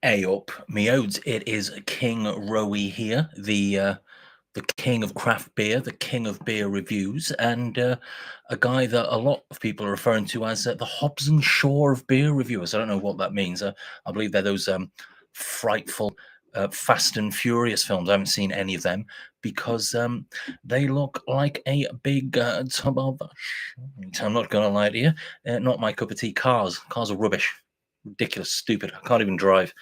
Hey up, me odes. It is King Rowie here, the king of craft beer, the king of beer reviews, and a guy that a lot of people are referring to as the Hobbs and Shaw of beer reviewers. I don't know what that means. I believe they're those frightful Fast and Furious films. I haven't seen any of them because they look like a big tub of. I'm not going to lie to you, not my cup of tea. Cars are rubbish, ridiculous, stupid. I can't even drive.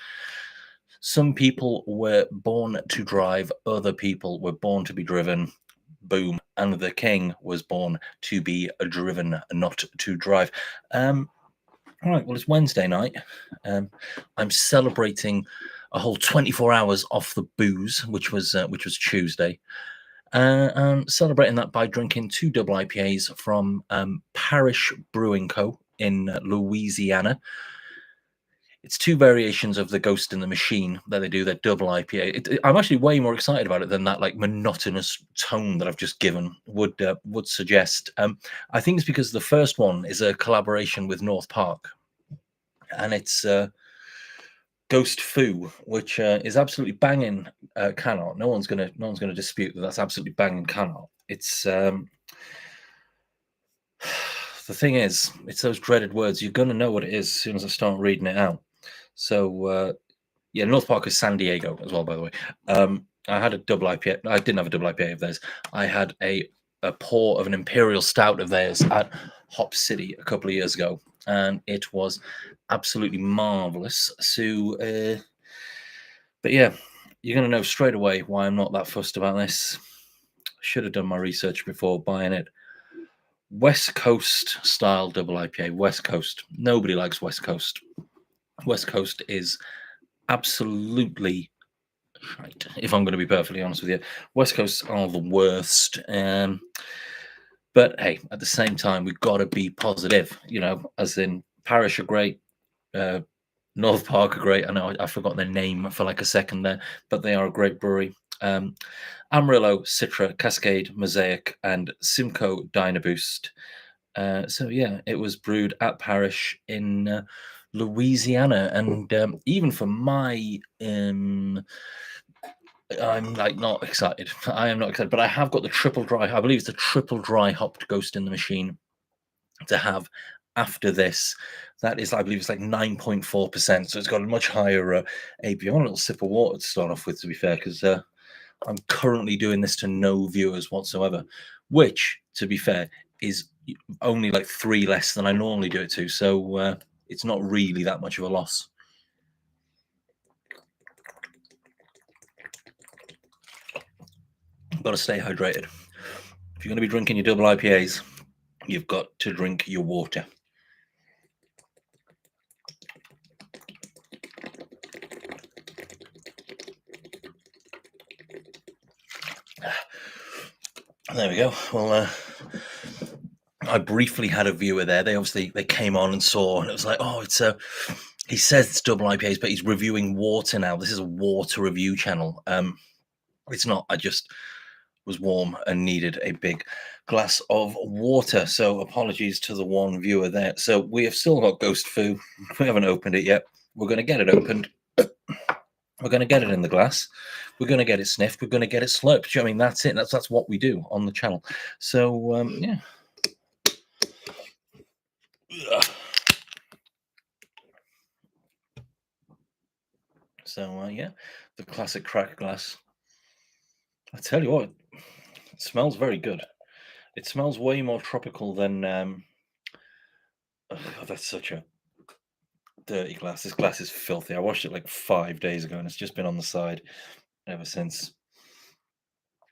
Some people were born to drive, other people were born to be driven. Boom. And the king was born to be driven, not to drive. All right, well, it's Wednesday night. I'm celebrating a whole 24 hours off the booze, which was Tuesday. And celebrating that by drinking 2 double IPAs from Parish Brewing Co. in Louisiana. It's 2 variations of the Ghost in the Machine that they do. Their double IPA. I'm actually way more excited about it than that like monotonous tone that I've just given would suggest. I think it's because the first one is a collaboration with North Park, and it's Ghost Foo, which is absolutely banging can art. No one's gonna dispute that. That's absolutely banging can art. It's the thing is, it's those dreaded words. You're gonna know what it is as soon as I start reading it out. So yeah, North Park is San Diego as well, by the way. I had a double IPA. I didn't have a double IPA of theirs. I had a pour of an Imperial Stout of theirs at Hop City a couple of years ago, and it was absolutely marvelous. So, but yeah, you're going to know straight away why I'm not that fussed about this. Should have done my research before buying it. West Coast style double IPA. West Coast. Nobody likes West Coast. West Coast is absolutely shite, if I'm going to be perfectly honest with you. West Coast are the worst. But hey, at the same time, we've got to be positive, as in Parish are great. North Park are great. I know I forgot their name for like a second there, but they are a great brewery. Amarillo, Citra, Cascade, Mosaic, and Simcoe Dynaboost. So yeah, it was brewed at Parish in Louisiana, and even for my I'm like not excited. I am not excited, but I have got the triple dry. I believe it's the triple dry hopped Ghost in the Machine to have after this. That is, I believe, it's like 9.4%. So it's got a much higher ABV. I want a little sip of water to start off with, to be fair, because I'm currently doing this to no viewers whatsoever, which, to be fair, is only like 3 less than I normally do it to. So it's not really that much of a loss. Got to stay hydrated. If you're going to be drinking your double IPAs, you've got to drink your water. There we go. Well, I briefly had a viewer there. They came on and saw, and it was like, oh, it's he says it's double IPAs, but he's reviewing water now. This is a water review channel. It's not. I just was warm and needed a big glass of water. So apologies to the one viewer there. So we have still got Ghost Foo. We haven't opened it yet. We're going to get it opened. We're going to get it in the glass. We're going to get it sniffed. We're going to get it slurped. I mean, that's it. That's what we do on the channel. So yeah. So yeah, the classic crack glass. I tell you what, it smells very good. It smells way more tropical than. Oh, that's such a dirty glass. This glass is filthy. I washed it like 5 days ago, and it's just been on the side ever since.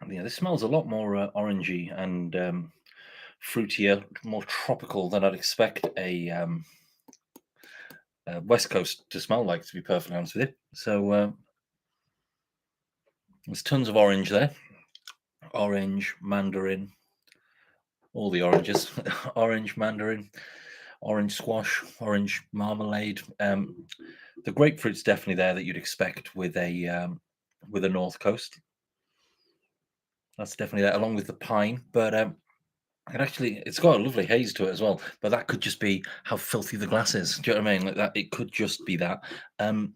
Yeah, this smells a lot more orangey and fruitier, more tropical than I'd expect a West Coast to smell like, to be perfectly honest with you. So there's tons of orange there. Orange, mandarin, all the oranges. Orange, mandarin, orange squash, orange marmalade. The grapefruit's definitely there that you'd expect with a North Coast. That's definitely there, along with the pine. But it's got a lovely haze to it as well, but that could just be how filthy the glass is. Do you know what I mean? Like that, it could just be that. Um,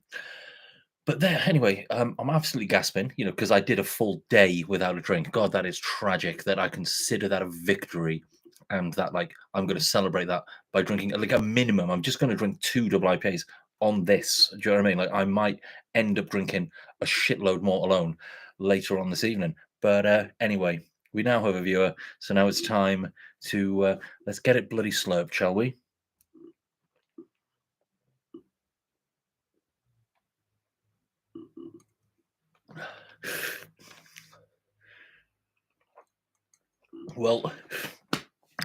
but there, anyway, I'm absolutely gasping, because I did a full day without a drink. God, that is tragic. That I consider that a victory, and that like I'm going to celebrate that by drinking like a minimum. I'm just going to drink two double IPAs on this. Do you know what I mean? Like I might end up drinking a shitload more alone later on this evening. But anyway, we now have a viewer, so now it's time to let's get it bloody slurped, shall we? Well,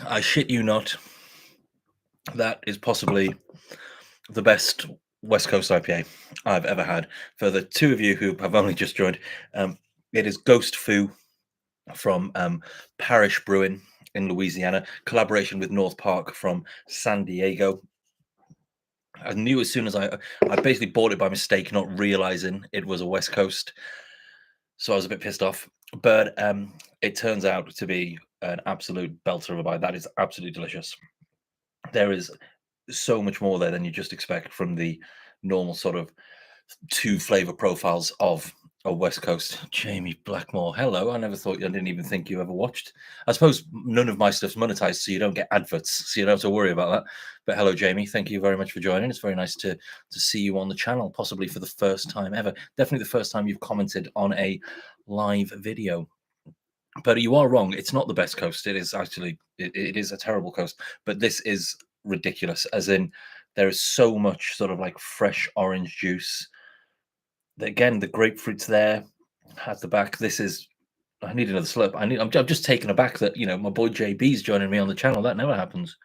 I shit you not. That is possibly the best West Coast IPA I've ever had. For the two of you who have only just joined, um, it is Ghost Foo from Parish Brewing in Louisiana, collaboration with North Park from San Diego. I knew as soon as I basically bought it by mistake, not realizing it was a West Coast, so I was a bit pissed off. But it turns out to be an absolute belter of a bite. That is absolutely delicious. There is so much more there than you just expect from the normal sort of two flavor profiles of a West Coast. Jamie Blackmore, hello. I never thought, I didn't even think you ever watched. I suppose none of my stuff's monetized, so you don't get adverts, so you don't have to worry about that. But hello, Jamie. Thank you very much for joining. It's very nice to see you on the channel, possibly for the first time ever. Definitely the first time you've commented on a live video. But you are wrong. It's not the best coast. It is actually it is a terrible coast. But this is ridiculous. As in, there is so much sort of like fresh orange juice. Again, the grapefruit's there at the back. This is. I need another slurp. I'm just taken aback that my boy JB's joining me on the channel. That never happens.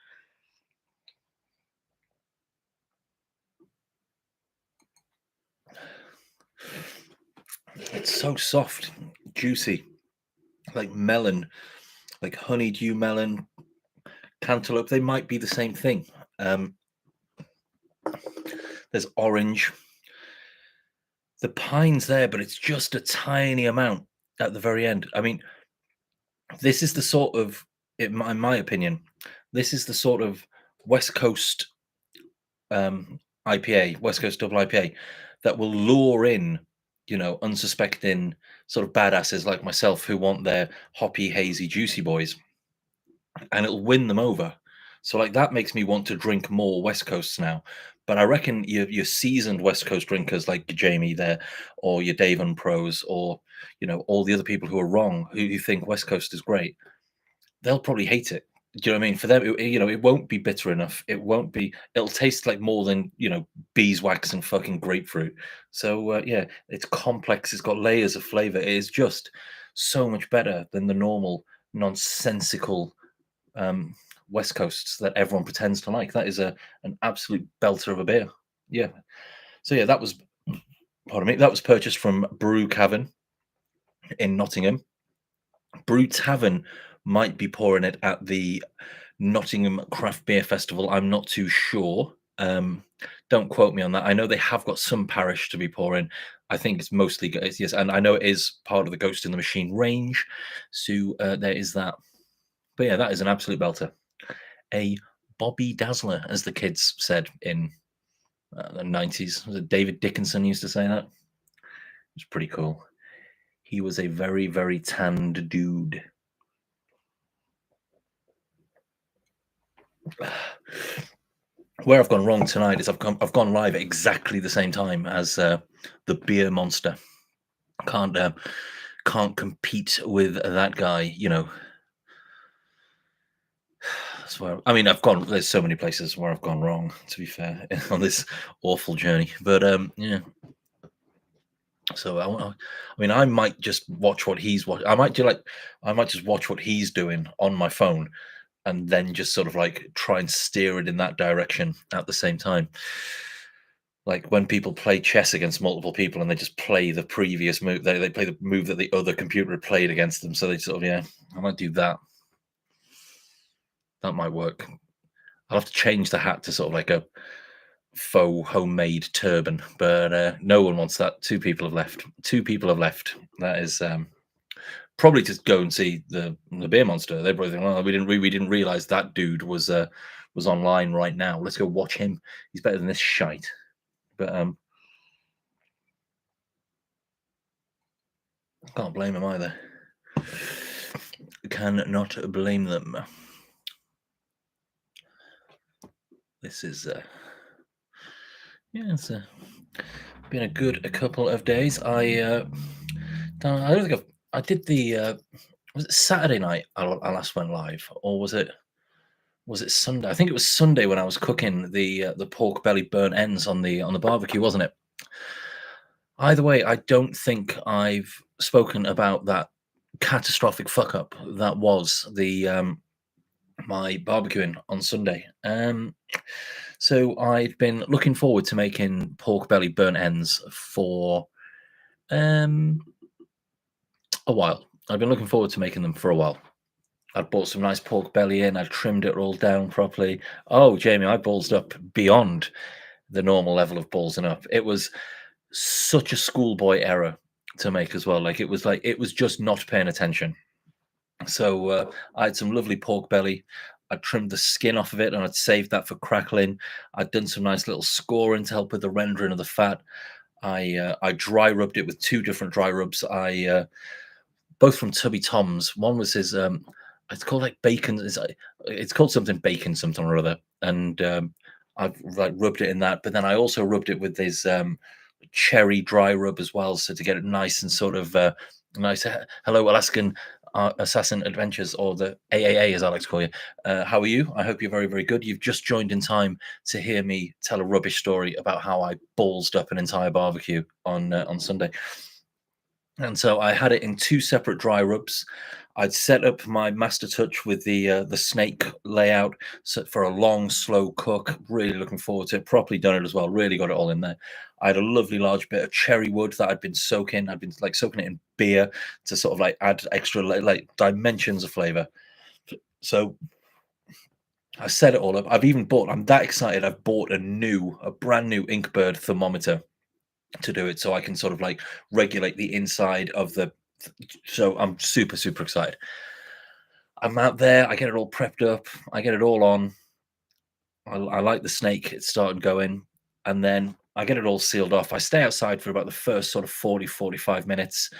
It's so soft, juicy, like melon, like honeydew melon, cantaloupe. They might be the same thing. There's orange. The pine's there, but it's just a tiny amount at the very end. I mean, this is the sort of, in my opinion, this is the sort of West Coast IPA, West Coast double IPA, that will lure in, unsuspecting sort of badasses like myself who want their hoppy, hazy, juicy boys, and it'll win them over. So like that makes me want to drink more West Coasts now. But I reckon your seasoned West Coast drinkers like Jamie there, or your Dave and Pros, or all the other people who are wrong, who think West Coast is great, they'll probably hate it. Do you know what I mean? For them, it won't be bitter enough. It won't be. It'll taste like more than beeswax and fucking grapefruit. So yeah, it's complex. It's got layers of flavor. It is just so much better than the normal nonsensical um, West Coasts that everyone pretends to like. That is an absolute belter of a beer. Yeah. So yeah, that was pardon me. That was purchased from Brew Cavern in Nottingham. Brew Tavern might be pouring it at the Nottingham Craft Beer Festival. I'm not too sure. Don't quote me on that. I know they have got some Parish to be pouring. I think it's mostly yes, and I know it is part of the Ghost in the Machine range. So there is that. But yeah, that is an absolute belter. A Bobby Dazzler, as the kids said in the 90s. Was it David Dickinson used to say that? It's pretty cool. He was a very, very tanned dude. Where I've gone wrong tonight is I've gone live at exactly the same time as the beer monster. Can't compete with that guy. That's where I mean I've gone. There's so many places where I've gone wrong. To be fair, on this awful journey, but yeah. So I mean, I might just watch what he's watching. I might just watch what he's doing on my phone, and then just sort of like try and steer it in that direction at the same time. Like when people play chess against multiple people and they just play the previous move, they play the move that the other computer had played against them. So they sort of, yeah, I might do that. That might work. I'll have to change the hat to sort of like a faux homemade turban, but no one wants that. Two people have left. That is probably to go and see the beer monster. They probably think, well, we didn't realize that dude was online right now. Let's go watch him. He's better than this shite. But can't blame him either. Cannot blame them. This is yeah, it's been a couple of days. I don't think I did the was it Saturday night I last went live, or was it Sunday? I think it was Sunday when I was cooking the pork belly burnt ends on the barbecue, wasn't it? Either way, I don't think I've spoken about that catastrophic fuck up that was the my barbecuing on Sunday. So I've been looking forward to making pork belly burnt ends for um a while. I've been looking forward to making them for a while. I'd bought some nice pork belly in. I'd trimmed it all down properly. Oh, Jamie, I ballsed up beyond the normal level of ballsing up. It was such a schoolboy error to make as well. Like it was just not paying attention. So I had some lovely pork belly. I trimmed the skin off of it and I'd saved that for crackling. I'd done some nice little scoring to help with the rendering of the fat. I dry rubbed it with two different dry rubs. I both from Tubby Tom's. One was his it's called like bacon. It's called something bacon something or other, and I've like rubbed it in that. But then I also rubbed it with his cherry dry rub as well, so to get it nice and sort of nice. Hello, Alaskan Assassin Adventures, or the AAA as I like to call you. How are you? I hope you're very, very good. You've just joined in time to hear me tell a rubbish story about how I ballsed up an entire barbecue on Sunday. And so I had it in two separate dry rubs. I'd set up my master touch with the snake layout for a long, slow cook. Really looking forward to it. Properly done it as well. Really got it all in there. I had a lovely large bit of cherry wood that I'd been soaking. I'd been like soaking it in beer to sort of like add extra like dimensions of flavor. So I set it all up. I've even bought. I'm that excited. I've bought a brand new Inkbird thermometer to do it, so I can sort of like regulate the inside of the. So I'm super super excited. I'm out there. I get it all prepped up. I get it all on. I like the snake. It's starting going, and then I get it all sealed off. I stay outside for about the first sort of 40-45 minutes.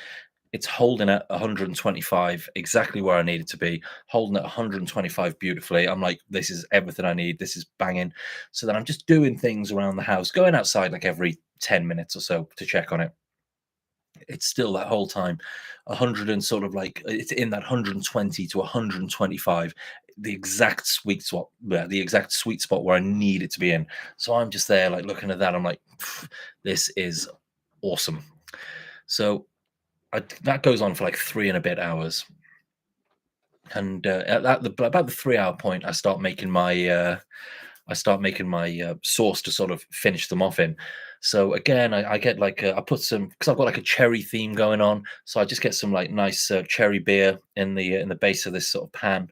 It's holding at 125, exactly where I need it to be, holding at 125 beautifully. I'm like, this is everything I need. This is banging. So then I'm just doing things around the house, going outside like every 10 minutes or so to check on it. It's still that whole time 100 and sort of like it's in that 120 to 125, the exact sweet spot, the exact sweet spot where I need it to be in. So I'm just there like looking at that. I'm like, this is awesome. So that goes on for like 3 and a bit hours. And at about the 3 hour point, I start making my sauce to sort of finish them off in. So again, I get like I put some because I've got like a cherry theme going on. So I just get some like nice cherry beer in the base of this sort of pan,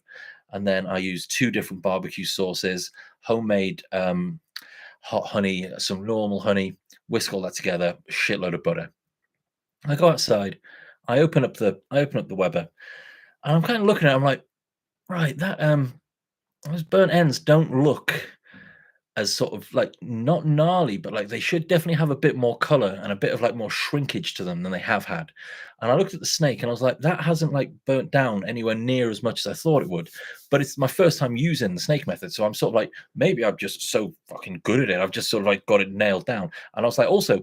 and then I use two different barbecue sauces, homemade hot honey, some normal honey, whisk all that together, shitload of butter. I go outside, I open up the Weber, and I'm kind of looking at it, I'm like, right, that those burnt ends don't look as sort of like not gnarly, but like they should definitely have a bit more color and a bit of like more shrinkage to them than they have had. And I looked at the snake and I was like, that hasn't like burnt down anywhere near as much as I thought it would. But it's my first time using the snake method. So I'm sort of like, maybe I'm just so fucking good at it. I've just sort of like got it nailed down. And I was like, also,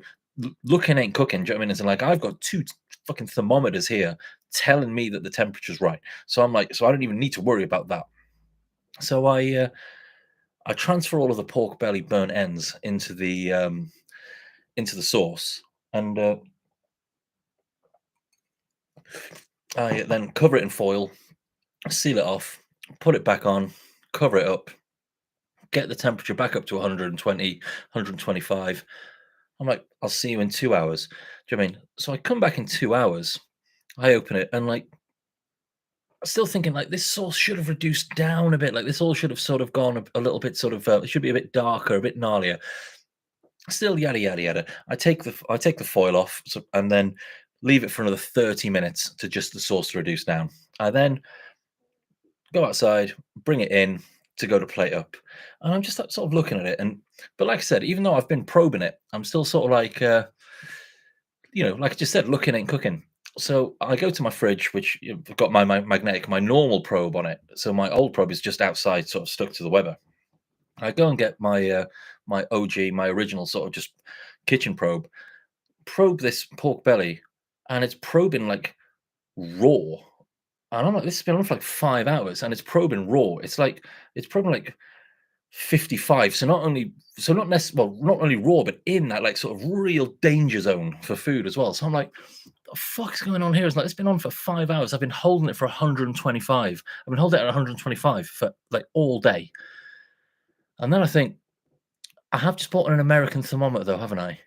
looking ain't cooking. Do you know what I mean? It's like, I've got two fucking thermometers here telling me that the temperature's right. So I'm like, so I don't even need to worry about that. So I transfer all of the pork belly burnt ends into the sauce, and I then cover it in foil, seal it off, put it back on, cover it up, get the temperature back up to 120, 125. I'm like, I'll see you in 2 hours. Do you know what I mean? So I come back in 2 hours. I open it and like still thinking like this sauce should have reduced down a bit. Like this all should have sort of gone a little bit sort of it should be a bit darker, a bit gnarlier. Still yada yada yada. I take the foil off, and then leave it for another 30 minutes to just the sauce to reduce down. I then go outside, bring it in to go to plate up. And I'm just like, sort of looking at it. But like I said, even though I've been probing it, I'm still sort of like, like I just said, looking and cooking. So I go to my fridge, which I've got my normal probe on it. So my old probe is just outside, sort of stuck to the Weber. I go and get my OG, my original sort of just kitchen probe this pork belly, and it's probing like raw. And I'm like, this has been on for like 5 hours, and it's probing raw. It's probing like 55. So not only raw, but in that like sort of real danger zone for food as well. So I'm like, the fuck's going on here? It's like it's been on for 5 hours. I've been holding it for 125. I've been holding it at 125 for like all day. And then I think I have just bought an American thermometer though, haven't I? And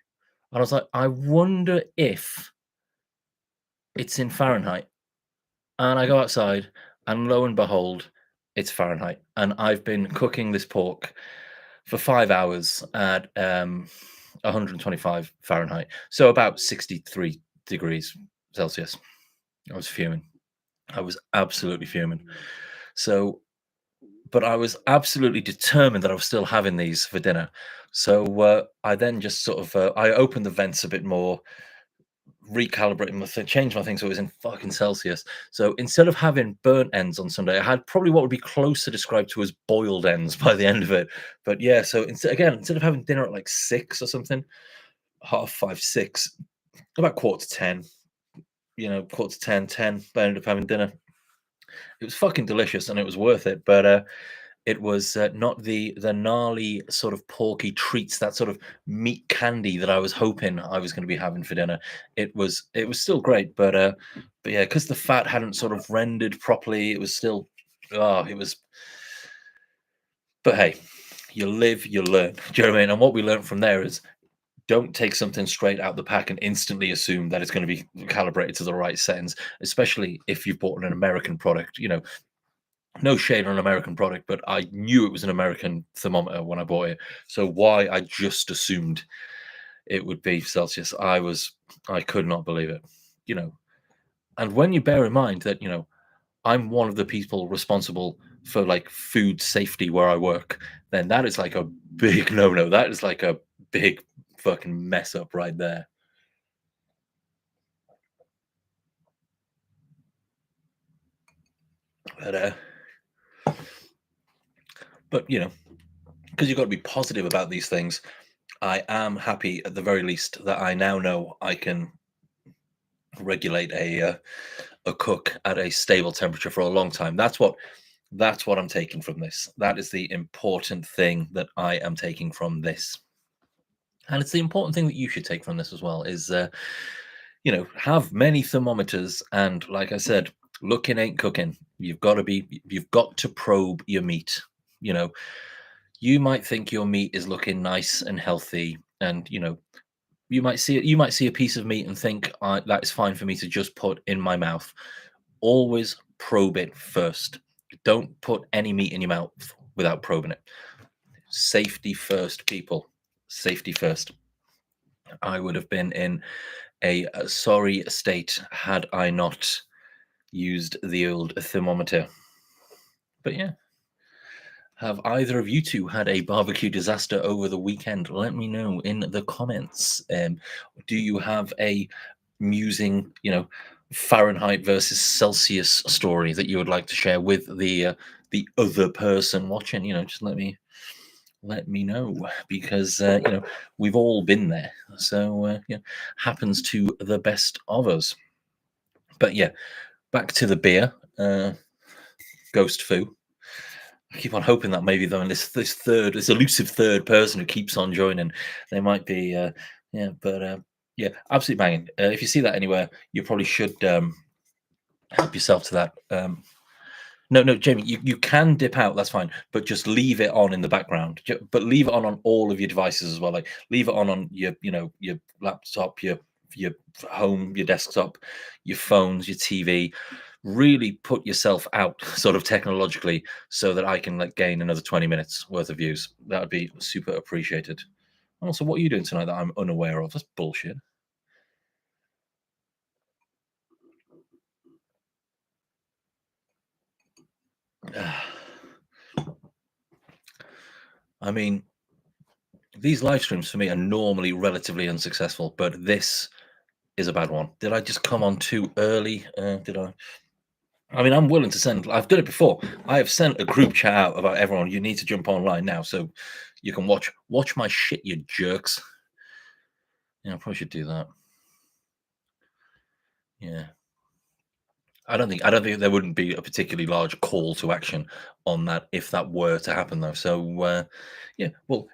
I was like, I wonder if it's in Fahrenheit. And I go outside, and lo and behold, it's Fahrenheit. And I've been cooking this pork for 5 hours at 125 Fahrenheit, so about 63 degrees Celsius. I was fuming. I was absolutely fuming. So, but I was absolutely determined that I was still having these for dinner. So I then just sort of I opened the vents a bit more, recalibrating my thing, changed my thing so it was in fucking Celsius. So instead of having burnt ends on Sunday, I had probably what would be closer described to as boiled ends by the end of it. But yeah, so instead of having dinner at like 6 or something, half 5, 6, about quarter to 10, quarter to 10, 10, I ended up having dinner. It was fucking delicious and it was worth it. But it was not the gnarly sort of porky treats, that sort of meat candy that I was hoping I was going to be having for dinner. It was still great, but yeah, because the fat hadn't sort of rendered properly, it was still it was. But hey, you live, you learn. Do you know what I mean? And what we learned from there is don't take something straight out the pack and instantly assume that it's going to be calibrated to the right settings, especially if you've bought an American product. No shade on an American product, but I knew it was an American thermometer when I bought it. So why I just assumed it would be Celsius, I could not believe it. You know, and when you bear in mind that, I'm one of the people responsible for like food safety where I work, then that is like a big no-no. That is like a big fucking mess up right there. But because you've got to be positive about these things, I am happy at the very least that I now know I can regulate a cook at a stable temperature for a long time. That's what I'm taking from this. That is the important thing that I am taking from this. And it's the important thing that you should take from this as well is have many thermometers, and like I said, looking ain't cooking. You've got to probe your meat. You know, you might think your meat is looking nice and healthy, and you might see a piece of meat and think that is fine for me to just put in my mouth. Always probe it first. Don't put any meat in your mouth without probing it. Safety first, people. Safety first. I would have been in a sorry state had I not used the old thermometer. But yeah, have either of you two had a barbecue disaster over the weekend? Let me know in the comments. Do you have a musing, Fahrenheit versus Celsius story that you would like to share with the other person watching? Just let me know, because we've all been there. So happens to the best of us. But yeah, back to the beer. Ghost Foo. I keep on hoping that maybe though, this elusive third person who keeps on joining, they might be yeah, absolutely banging. If you see that anywhere, you probably should help yourself to that. No, Jamie, you can dip out. That's fine, but just leave it on in the background. But leave it on all of your devices as well. Like leave it on your laptop, your home, your desktop, your phones, your TV. Really put yourself out, sort of technologically, so that I can gain another 20 minutes worth of views. That would be super appreciated. Also, what are you doing tonight that I'm unaware of? That's bullshit. I mean, these live streams for me are normally relatively unsuccessful, but this is a bad one. Did I just come on too early? Did I? I mean, I'm willing to send. I've done it before. I have sent a group chat out about everyone. You need to jump online now, so you can watch my shit, you jerks. Yeah, I probably should do that. Yeah, I don't think there wouldn't be a particularly large call to action on that if that were to happen, though. So yeah, well,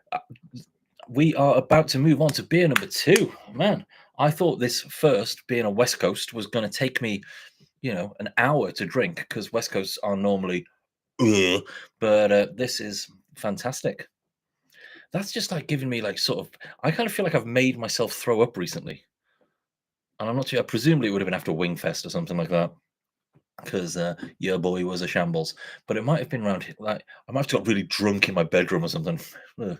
we are about to move on to beer number two. Man, I thought this first, being a West Coast, was going to take me, an hour to drink because West Coasts are normally, ugh, but this is fantastic. That's just like giving me like sort of. I kind of feel like I've made myself throw up recently, and I'm not sure. Presumably, it would have been after Wingfest or something like that because your boy was a shambles. But it might have been around like I might have got really drunk in my bedroom or something. Ugh,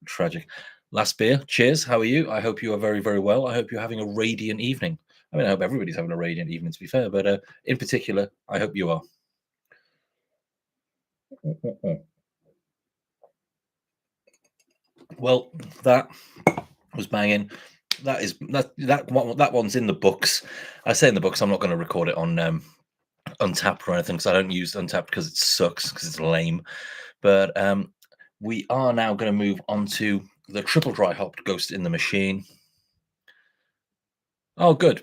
tragic. Last beer. Cheers. How are you? I hope you are very, very well. I hope you're having a radiant evening. I mean, I hope everybody's having a radiant evening, to be fair, but in particular, I hope you are. Well, that was banging. That one's in the books. I say in the books. I'm not going to record it on Untapped or anything because I don't use Untapped because it sucks because it's lame. But we are now going to move on to the triple dry hopped Ghost in the Machine. Oh, good.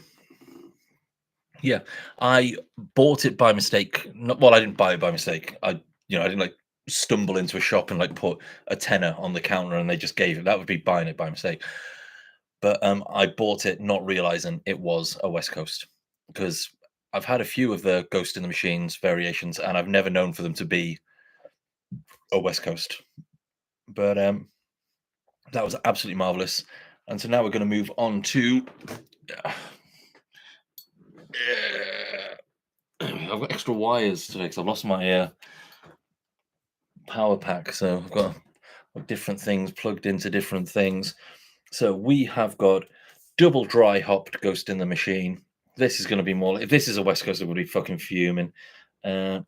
Yeah, I bought it by mistake. Not well, I didn't buy it by mistake. I didn't like stumble into a shop and like put a tenner on the counter and they just gave it. That would be buying it by mistake. But I bought it not realizing it was a West Coast because I've had a few of the Ghost in the Machines variations and I've never known for them to be a West Coast. But that was absolutely marvelous. And so now we're going to move on to. I've got extra wires today because I've lost my power pack, so I've got different things plugged into different things. So we have got double dry hopped Ghost in the Machine. This is going to be more. If this is a West Coast, it would be fucking fuming. 8%.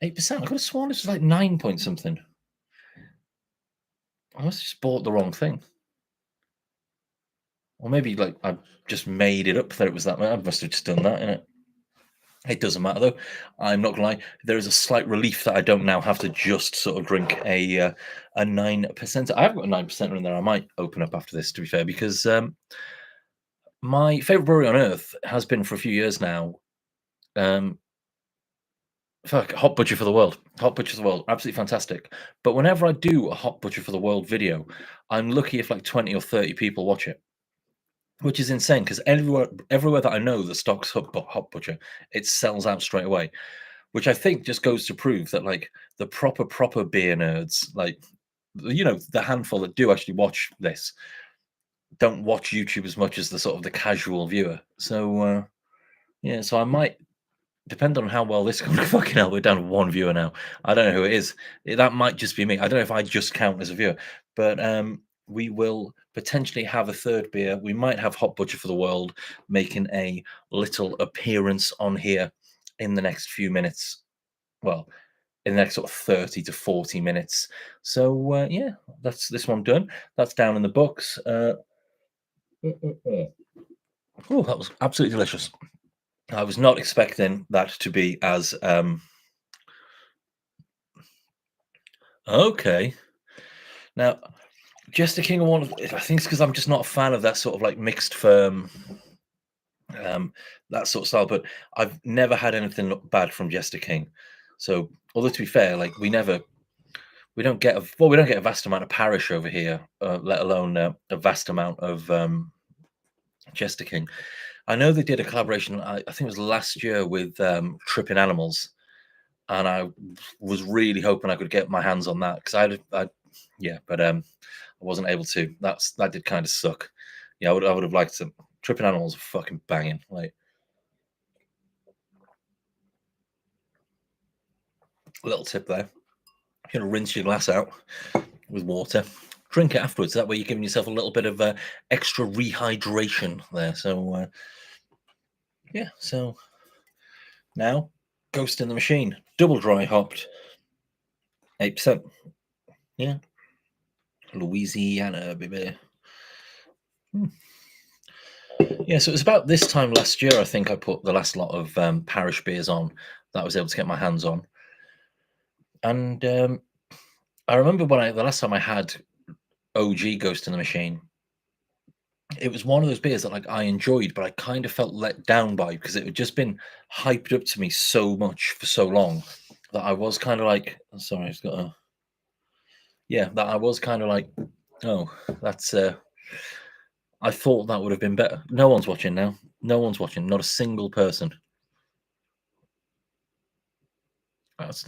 I could have sworn this was like 9 point something. I must have just bought the wrong thing, or maybe like I just made it up that it was that. I must have just done that in it. It doesn't matter though. I'm not gonna lie. There is a slight relief that I don't now have to just sort of drink a 9%. I've got a 9% in there. I might open up after this, to be fair, because my favorite brewery on earth has been for a few years now. Um, Hot Butcher for the World. Hot Butcher for the World, absolutely fantastic. But whenever I do a Hot Butcher for the World video, I'm lucky if like 20 or 30 people watch it, which is insane because everywhere that I know that stocks Hot Butcher, it sells out straight away. Which I think just goes to prove that like the proper beer nerds, like the handful that do actually watch this, don't watch YouTube as much as the sort of the casual viewer. So yeah, so I might depend on how well this goes. Fucking hell, we're down to one viewer now. I don't know who it is. That might just be me. I don't know if I just count as a viewer, but we will potentially have a third beer. We might have Hot Butcher for the World making a little appearance on here in the next few minutes. Well, in the next sort of 30 to 40 minutes. So yeah, that's this one done. That's down in the books. Oh, that was absolutely delicious. I was not expecting that to be as okay. Now, Jester King, I think it's because I'm just not a fan of that sort of like mixed firm, um, that sort of style. But I've never had anything look bad from Jester King. So, although to be fair, like we don't get a vast amount of Parish over here, let alone a vast amount of Jester King. I know they did a collaboration. I think it was last year with Tripping Animals, and I was really hoping I could get my hands on that because yeah, but I wasn't able to. That did kind of suck. Yeah, I would have liked some. Tripping Animals are fucking banging. Like a little tip there. You're gonna rinse your glass out with water. Drink it afterwards. That way, you're giving yourself a little bit of extra rehydration there. So yeah. So now Ghost in the Machine, double dry hopped, 8%. Yeah, Louisiana, baby. Yeah, so it was about this time last year, I think I put the last lot of Parish beers on that I was able to get my hands on. And I remember the last time I had OG Ghost in the Machine, it was one of those beers that like I enjoyed, but I kind of felt let down by because it had just been hyped up to me so much for so long that I was kind of like, sorry, I've got a, yeah, that I was kind of like, oh, that's I thought that would have been better. No one's watching now. No one's watching. Not a single person.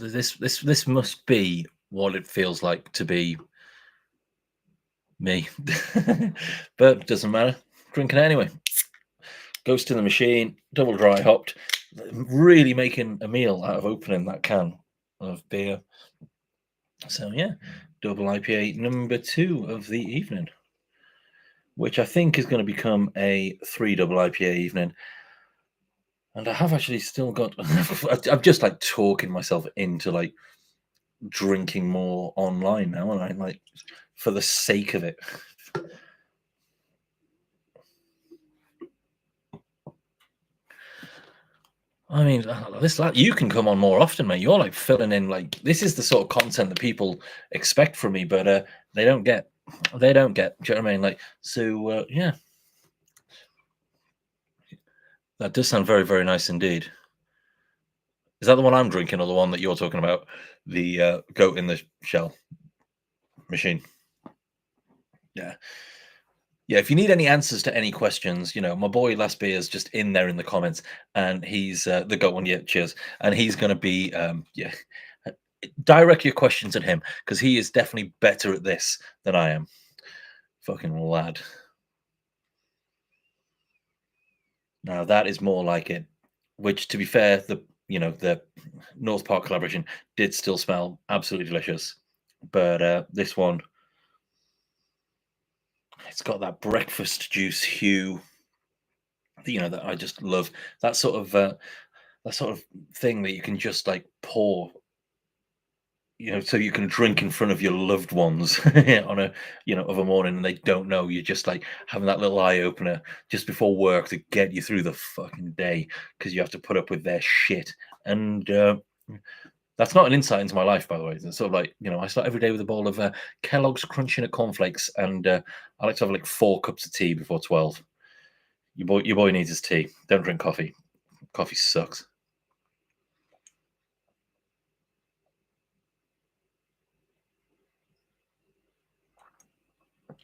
This must be what it feels like to be me. But it doesn't matter. Drinking it anyway. Ghost in the Machine, double dry hopped. Really making a meal out of opening that can of beer. So yeah, double IPA number 2 of the evening, which I think is going to become a 3 double IPA evening. And I have actually still got. I'm just like talking myself into like drinking more online now, and I like for the sake of it. I mean, this you can come on more often, mate. You're like filling in like this is the sort of content that people expect from me, but they don't get. They don't get. Do you know what I mean? Like, so yeah, that does sound very, very nice indeed. Is that the one I'm drinking, or the one that you're talking about? The goat in the shell machine. Yeah. Yeah, if you need any answers to any questions, my boy Last Beer is just in there in the comments, and he's the goat one. Yeah, cheers. And he's going to be, yeah, direct your questions at him because he is definitely better at this than I am. Fucking lad. Now that is more like it. Which, to be fair, the North Park collaboration did still smell absolutely delicious, but this one, it's got that breakfast juice hue. That I just love. That sort of thing that you can just like pour, so you can drink in front of your loved ones on a, of a morning and they don't know. You're just like having that little eye opener just before work to get you through the fucking day because you have to put up with their shit. And that's not an insight into my life, by the way. It's sort of like, I start every day with a bowl of Kellogg's Crunch Nut cornflakes, and I like to have like 4 cups of tea before 12. Your boy needs his tea. Don't drink coffee. Coffee sucks.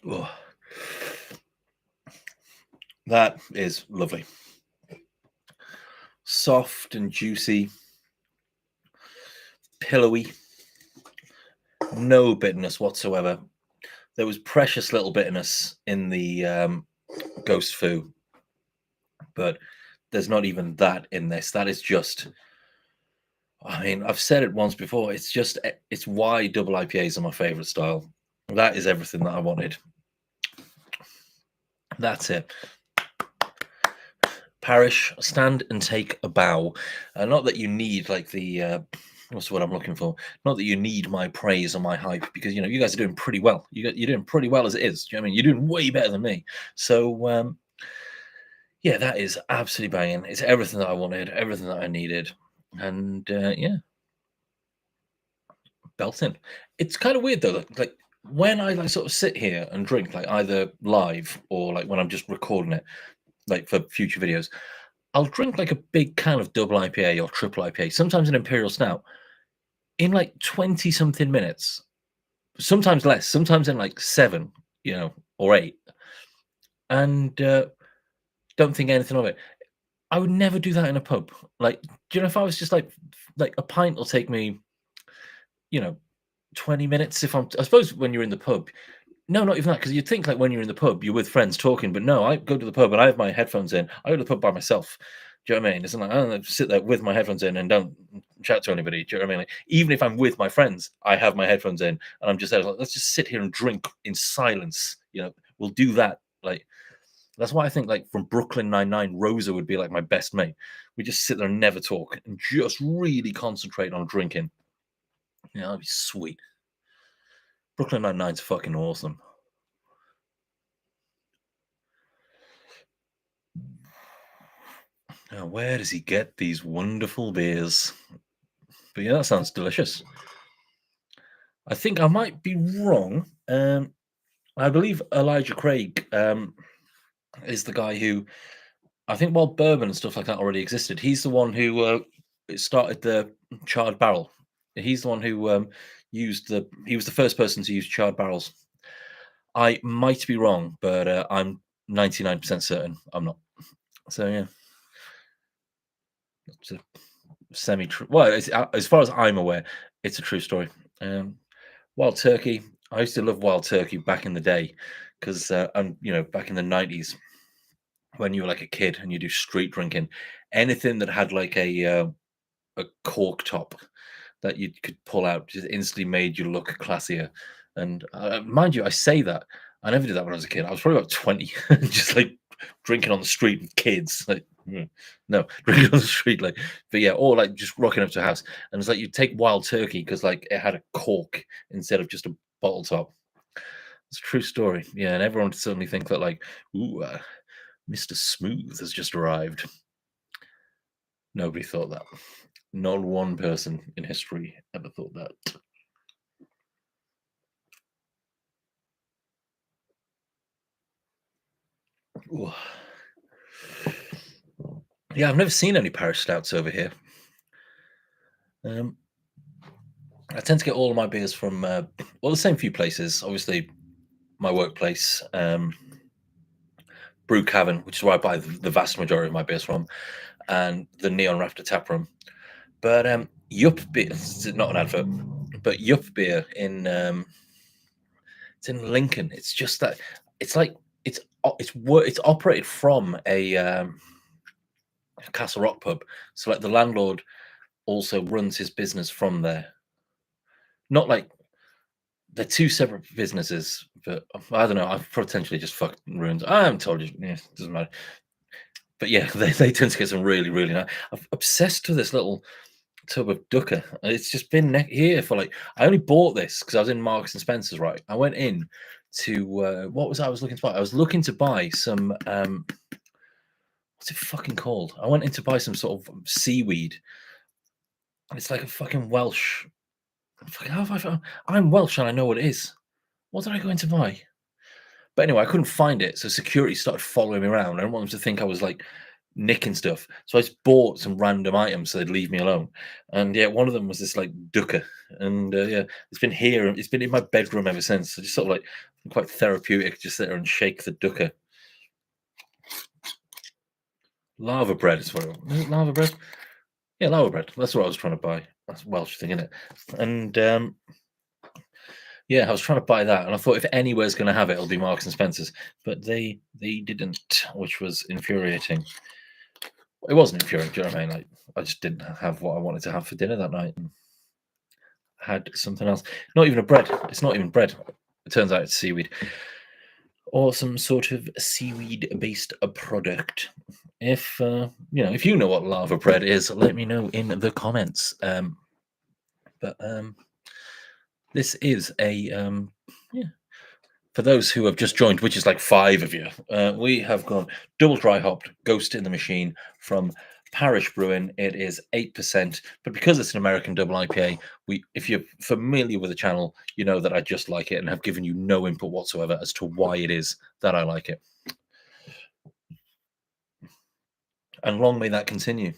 Ugh. That is lovely. Soft and juicy, pillowy, no bitterness whatsoever. There was precious little bitterness in the Ghost Foo, but there's not even that in this. That is just, I mean, I've said it once before. It's why double IPAs are my favorite style. That is everything that I wanted. That's it. Parish, stand and take a bow. Not that you need like the what's what I'm looking for. Not that you need my praise or my hype because you guys are doing pretty well. You're doing pretty well as it is. Do you know what I mean? You're doing way better than me. So yeah, that is absolutely banging. It's everything that I wanted, everything that I needed, and yeah, belting. It's kind of weird though. Like when I like sort of sit here and drink, like either live or like when I'm just recording it, like for future videos. I'll drink like a big can of double IPA or triple IPA, sometimes an Imperial Stout, in like 20 something minutes, sometimes less, sometimes in like 7, or 8, and don't think anything of it. I would never do that in a pub. Like, do you know if I was just like a pint will take me, you know, 20 minutes if I suppose when you're in the pub. No, not even that, because you'd think like when you're in the pub, you're with friends talking, but no, I go to the pub and I have my headphones in. I go to the pub by myself. Do you know what I mean? It's like I don't sit there with my headphones in and don't chat to anybody. Do you know what I mean? Like, even if I'm with my friends, I have my headphones in and I'm just there, like, let's just sit here and drink in silence. We'll do that. Like, That's why I think, like, from Brooklyn Nine-Nine, Rosa would be like my best mate. We just sit there and never talk and just really concentrate on drinking. Yeah, that'd be sweet. Brooklyn Nine-Nine's fucking awesome. Now, where does he get these wonderful beers? But yeah, that sounds delicious. I think I might be wrong. I believe Elijah Craig is the guy who, I think, while bourbon and stuff like that already existed, he's the one who started the charred barrel. He's the one who he was the first person to use charred barrels. I might be wrong, but I'm 99% certain I'm not. So yeah, it's a semi-true. Well, as far as I'm aware, it's a true story. Wild turkey. I used to love wild turkey back in the day because, and back in the 90s when you were like a kid and you do street drinking, anything that had like a cork top that you could pull out just instantly made you look classier. And mind you, I say that I never did that when I was a kid. I was probably about 20, just like drinking on the street with kids. Like, no, drinking on the street, like, but yeah, or like just rocking up to a house. And it's like you take wild turkey because like it had a cork instead of just a bottle top. It's a true story. Yeah, and everyone suddenly think that like, ooh, Mr. Smooth has just arrived. Nobody thought that. Not one person in history ever thought that. Ooh. Yeah, I've never seen any Parish stouts over here. I tend to get all of my beers from the same few places. Obviously, my workplace, Brew Cavern, which is where I buy the vast majority of my beers from, and the Neon Rafter Tap Room. But Yup Beer, it's not an advert, but Yup Beer in it's in Lincoln. It's just that it's like it's operated from a Castle Rock pub. So like the landlord also runs his business from there. Not like they're two separate businesses, but I don't know. I've potentially just fucking ruined. I haven't told you. Yeah, doesn't matter. But yeah, they tend to get some really, really nice. I'm obsessed with this little tub of Ducker. It's just been here for like. I only bought this because I was in Marks and Spencer's. Right, I went in to what was I was looking to buy? I was looking to buy some. What's it fucking called? I went in to buy some sort of seaweed. It's like a fucking Welsh. How have I found? I'm Welsh and I know what it is. What did I go in to buy? But anyway, I couldn't find it, so security started following me around. I didn't want them to think I was like nicking stuff, so I just bought some random items so they'd leave me alone. And yeah, one of them was this like dukkha, and yeah, it's been here. It's been in my bedroom ever since. So just sort of like quite therapeutic, just sit there and shake the dukkha. Lava bread is what is it lava bread? Yeah, lava bread. That's what I was trying to buy. That's a Welsh thing, isn't it? And yeah, I was trying to buy that, and I thought if anywhere's going to have it, it'll be Marks and Spencers, but they didn't, which was infuriating. It wasn't infuriating, do you know what I mean? Like I just didn't have what I wanted to have for dinner that night, and had something else. Not even a bread. It's not even bread. It turns out it's seaweed, or some sort of seaweed-based product. If if you know what lava bread is, let me know in the comments. But this is a yeah. For those who have just joined, which is like 5 of you, we have gone double dry hopped Ghost in the Machine from Parish Brewing. It is 8%, but because it's an American double IPA, if you're familiar with the channel, you know that I just like it and have given you no input whatsoever as to why it is that I like it. And long may that continue.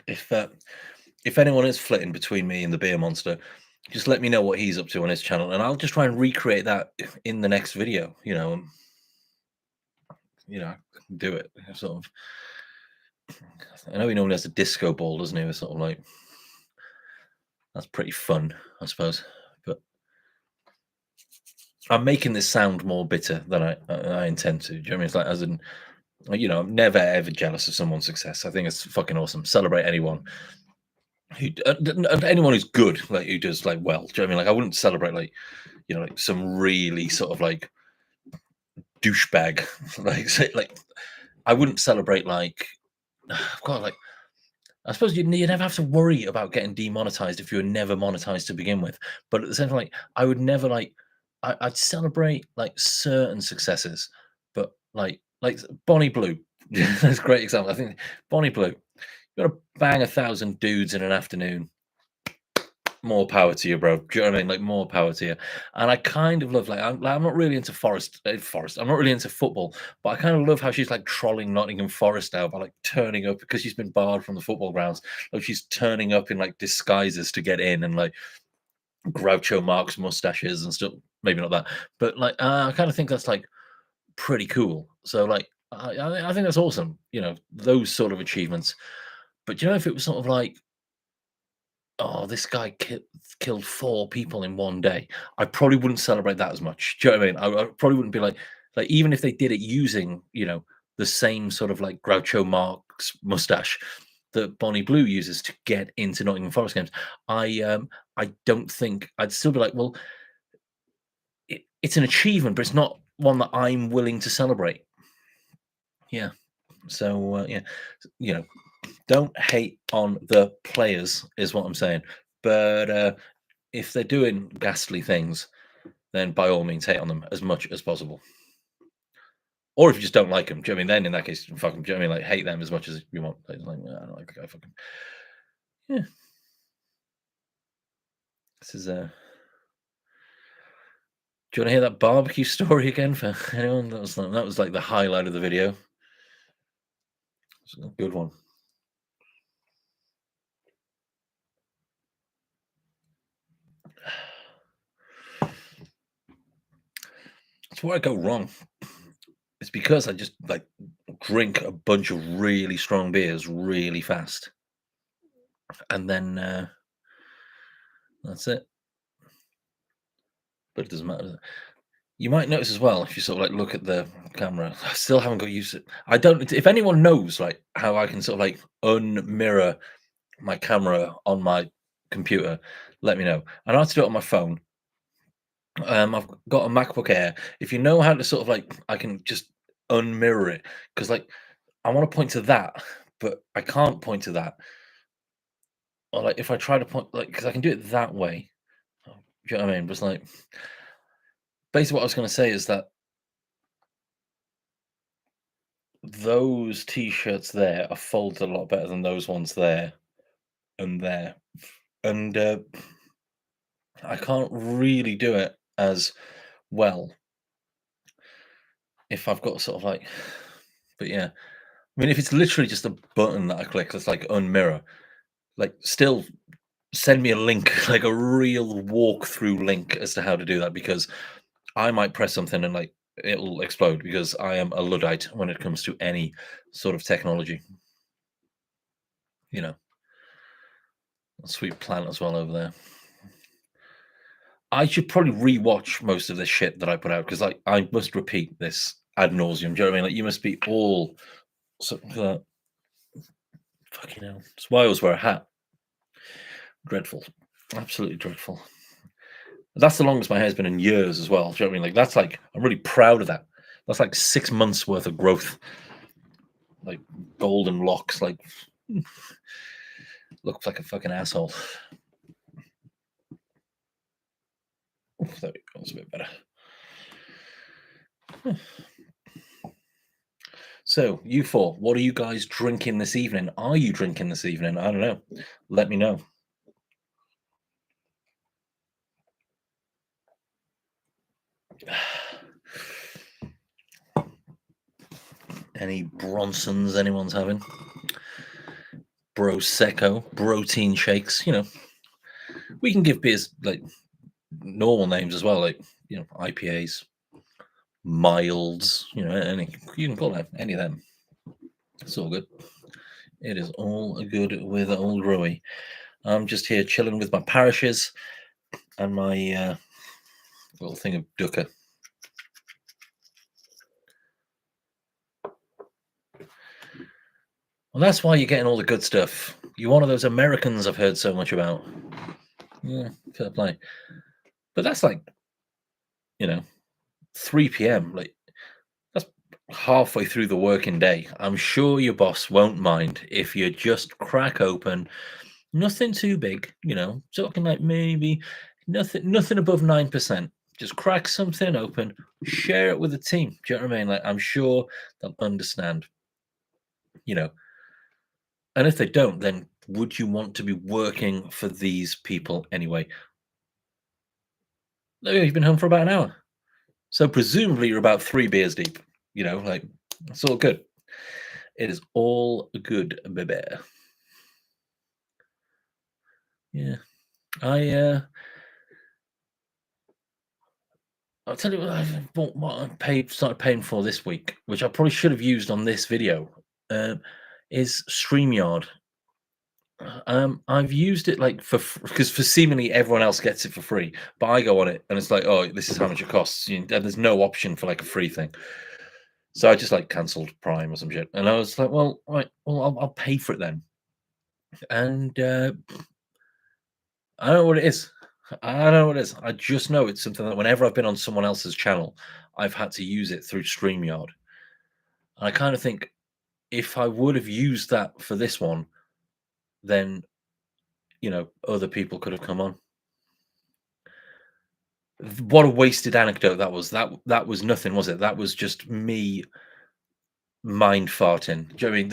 If anyone is flitting between me and the beer monster, just let me know what he's up to on his channel, and I'll just try and recreate that in the next video. Do it sort of. I know he normally has a disco ball, doesn't he? It's sort of like that's pretty fun, I suppose. But I'm making this sound more bitter than I intend to. Do you know what I mean? It's like, as in, I'm never ever jealous of someone's success. I think it's fucking awesome. Celebrate anyone. anyone who's good, like who does like well. Do you know what I mean? Like I wouldn't celebrate like like some really sort of like douchebag, like like I wouldn't celebrate like God, like I suppose you'd never have to worry about getting demonetized if you were never monetized to begin with. But at the same time, like I would never like I'd celebrate like certain successes, but like Bonnie Blue, that's a great example. I think Bonnie Blue, you gotta bang 1,000 dudes in an afternoon. More power to you, bro. Do you know what I mean? Like more power to you. And I kind of love like, I'm not really into Forest. I'm not really into football, but I kind of love how she's like trolling Nottingham Forest now by like turning up because she's been barred from the football grounds. Like she's turning up in like disguises to get in and like Groucho Marx mustaches and stuff. Maybe not that, but like I kind of think that's like pretty cool. So like I think that's awesome. Those sort of achievements. But if it was sort of like oh, this guy killed 4 people in one day, I probably wouldn't celebrate that as much. Do you know what I mean? I probably wouldn't be like even if they did it using, the same sort of like Groucho Marx mustache that Bonnie Blue uses to get into Nottingham Forest games, I don't think I'd still be like, well, it's an achievement, but it's not one that I'm willing to celebrate. Yeah. So yeah, you know, don't hate on the players is what I'm saying. But if they're doing ghastly things, then by all means hate on them as much as possible. Or if you just don't like them, do you know what I mean? Then in that case, fuck them. Do you know what I mean? Like hate them as much as you want. Like, I don't like the guy. Fucking yeah. This is Do you want to hear that barbecue story again for anyone? That was like the highlight of the video. It's a good one. That's where I go wrong. It's because I just like drink a bunch of really strong beers really fast, and then that's it. But it doesn't matter. You might notice as well if you sort of like look at the camera. I still haven't got used to it. I don't. If anyone knows like how I can sort of like unmirror my camera on my computer, let me know. I know how to do it on my phone. I've got a MacBook Air. If you know how to sort of like, I can just unmirror it because like I want to point to that, but I can't point to that. Or like if I try to point like because I can do it that way. Do you know what I mean? But it's like basically what I was going to say is that those t-shirts there are folded a lot better than those ones there and there, and I can't really do it as well if I've got sort of like. But yeah, I mean, if it's literally just a button that I click that's like unmirror, like still send me a link, like a real walkthrough link as to how to do that because I might press something and like it'll explode because I am a Luddite when it comes to any sort of technology. You know, sweet planet as well over there. I should probably rewatch most of the shit that I put out because like I must repeat this ad nauseum. Do you know what I mean? Like you must be all something like fucking hell. That's why I always wear a hat. Dreadful. Absolutely dreadful. That's the longest my hair's been in years as well. Do you know what I mean? Like that's like I'm really proud of that. That's like 6 months worth of growth. Like golden locks, like looks like a fucking asshole. Oof, there we go. That's a bit better. So, you four, what are you guys drinking this evening? Are you drinking this evening? I don't know. Let me know. Any Bronsons anyone's having? Prosecco, protein shakes. We can give beers like normal names as well, like IPAs, milds. Any you can call that any of them. It's all good. It is all good with old Rowie. I'm just here chilling with my parishes and my little thing of dukkha. Well, that's why you're getting all the good stuff You're one of those Americans I've heard so much about. Yeah, fair play. But that's like, you know, 3 p.m. Like that's halfway through the working day. I'm sure your boss won't mind if you just crack open nothing too big, talking like maybe nothing above 9%. Just crack something open, share it with the team. Do you know what I mean? Like I'm sure they'll understand, you know. And if they don't, then would you want to be working for these people anyway? Oh, you've been home for about an hour. So presumably you're about 3 beers deep. Like it's all good. It is all good, baby. Yeah. I I'll tell you what I've bought what I started paying for this week, which I probably should have used on this video, is StreamYard. I've used it like because for seemingly everyone else gets it for free, but I go on it and it's like, oh, this is how much it costs. And there's no option for like a free thing. So I just like cancelled Prime or some shit, and I was like, well, right, well, I'll pay for it then. And I don't know what it is. I don't know what it is. I just know it's something that whenever I've been on someone else's channel, I've had to use it through StreamYard. And I kind of think if I would have used that for this one, then other people could have come on. What a wasted anecdote that was. That was nothing, was it? That was just me mind farting. Do you know what I mean?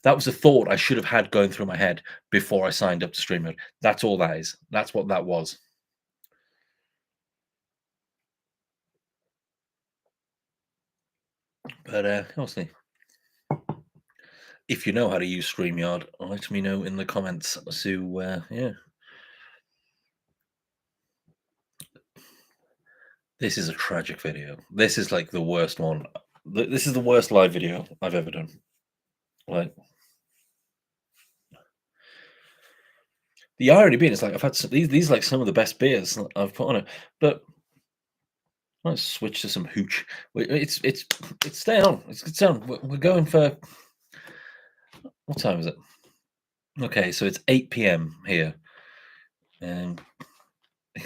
That was a thought I should have had going through my head before I signed up to StreamYard. That's all that is. That's what that was. But honestly, if you know how to use StreamYard, let me know in the comments. So yeah, this is a tragic video. This is like the worst one. This is the worst live video I've ever done. Like the irony being, it's like I've had these like some of the best beers that I've put on it, but let's switch to some hooch. It's staying on. It's on. We're going for what time is it? Okay, so it's 8 p.m. here, and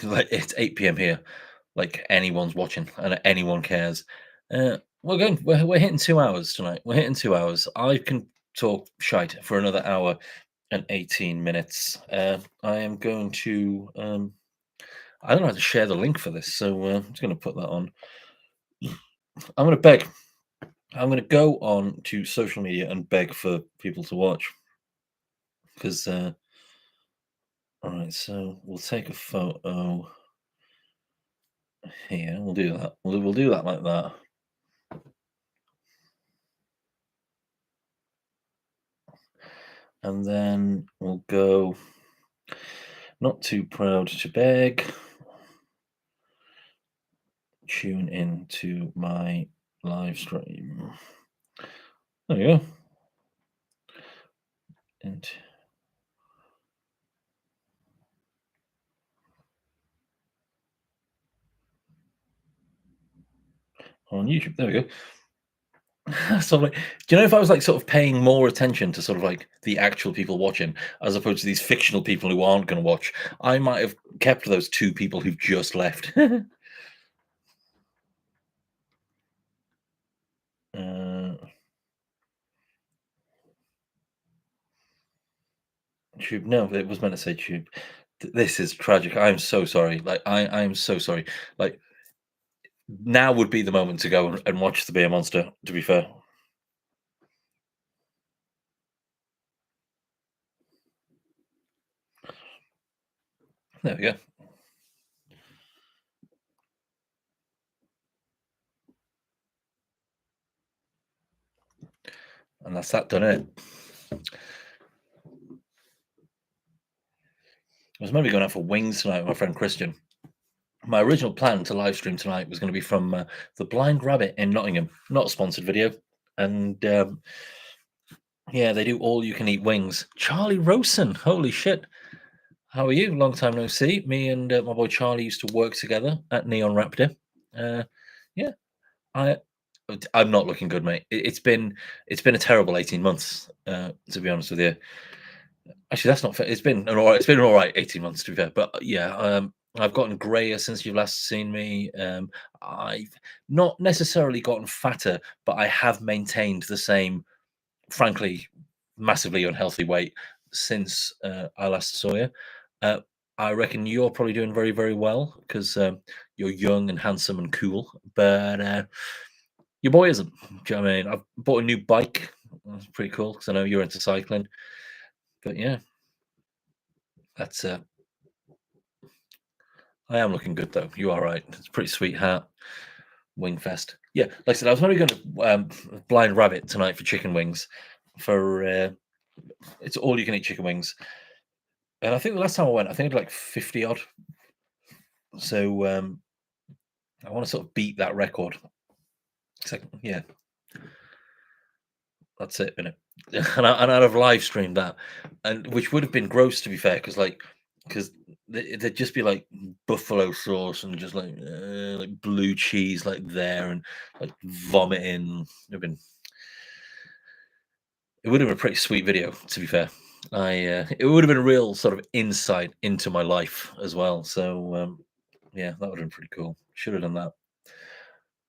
like it's 8 p.m. here. Like anyone's watching and anyone cares. We're hitting 2 hours tonight. We're hitting 2 hours. I can talk shite for another hour and 18 minutes. I am going to I don't know how to share the link for this, so I'm just going to put that on. I'm going to beg. I'm going to go on to social media and beg for people to watch because. All right, so we'll take a photo here. We'll do that. We'll do that like that. And then we'll go not too proud to beg. Tune in to my live stream. There you go. And on YouTube, there we go. So like, do you know if I was like sort of paying more attention to sort of like the actual people watching as opposed to these fictional people who aren't going to watch, I might have kept those two people who've just left. Tube. No, it was meant to say tube. This is tragic. I'm so sorry. Like I'm so sorry. Like now would be the moment to go and watch the Beer Monster. To be fair. There we go. And that's that done it. I was maybe going out for wings tonight with my friend Christian. My original plan to live stream tonight was going to be from the Blind Rabbit in Nottingham. Not a sponsored video. And yeah, they do all you can eat wings. Charlie Rosen, holy shit. How are you? Long time no see. Me and my boy Charlie used to work together at Neon Raptor. Yeah, I I'm not looking good, mate. It's been a terrible 18 months, to be honest with you. Actually, that's not fair. It's been an all right 18 months, to be fair. But yeah, I've gotten grayer since you've last seen me. I've not necessarily gotten fatter, but I have maintained the same, frankly, massively unhealthy weight since I last saw you. Uh, I reckon you're probably doing very, very well because you're young and handsome and cool. But your boy isn't. Do you know what I mean? I've bought a new bike. That's pretty cool because I know you're into cycling. But yeah, that's I am looking good though. You are right. It's a pretty sweet hat. Wingfest. Yeah, like I said, I was only going to blind rabbit tonight for chicken wings. For it's all you can eat chicken wings, and I think the last time I went, I think it was like 50 odd. So I want to sort of beat that record. It's like, yeah, that's it, innit? And I'd have live streamed that, and which would have been gross to be fair, because there'd just be like buffalo sauce and just like blue cheese like there and like vomiting. It would have been a pretty sweet video, to be fair. It would have been a real sort of insight into my life as well. So yeah, that would have been pretty cool. Should have done that.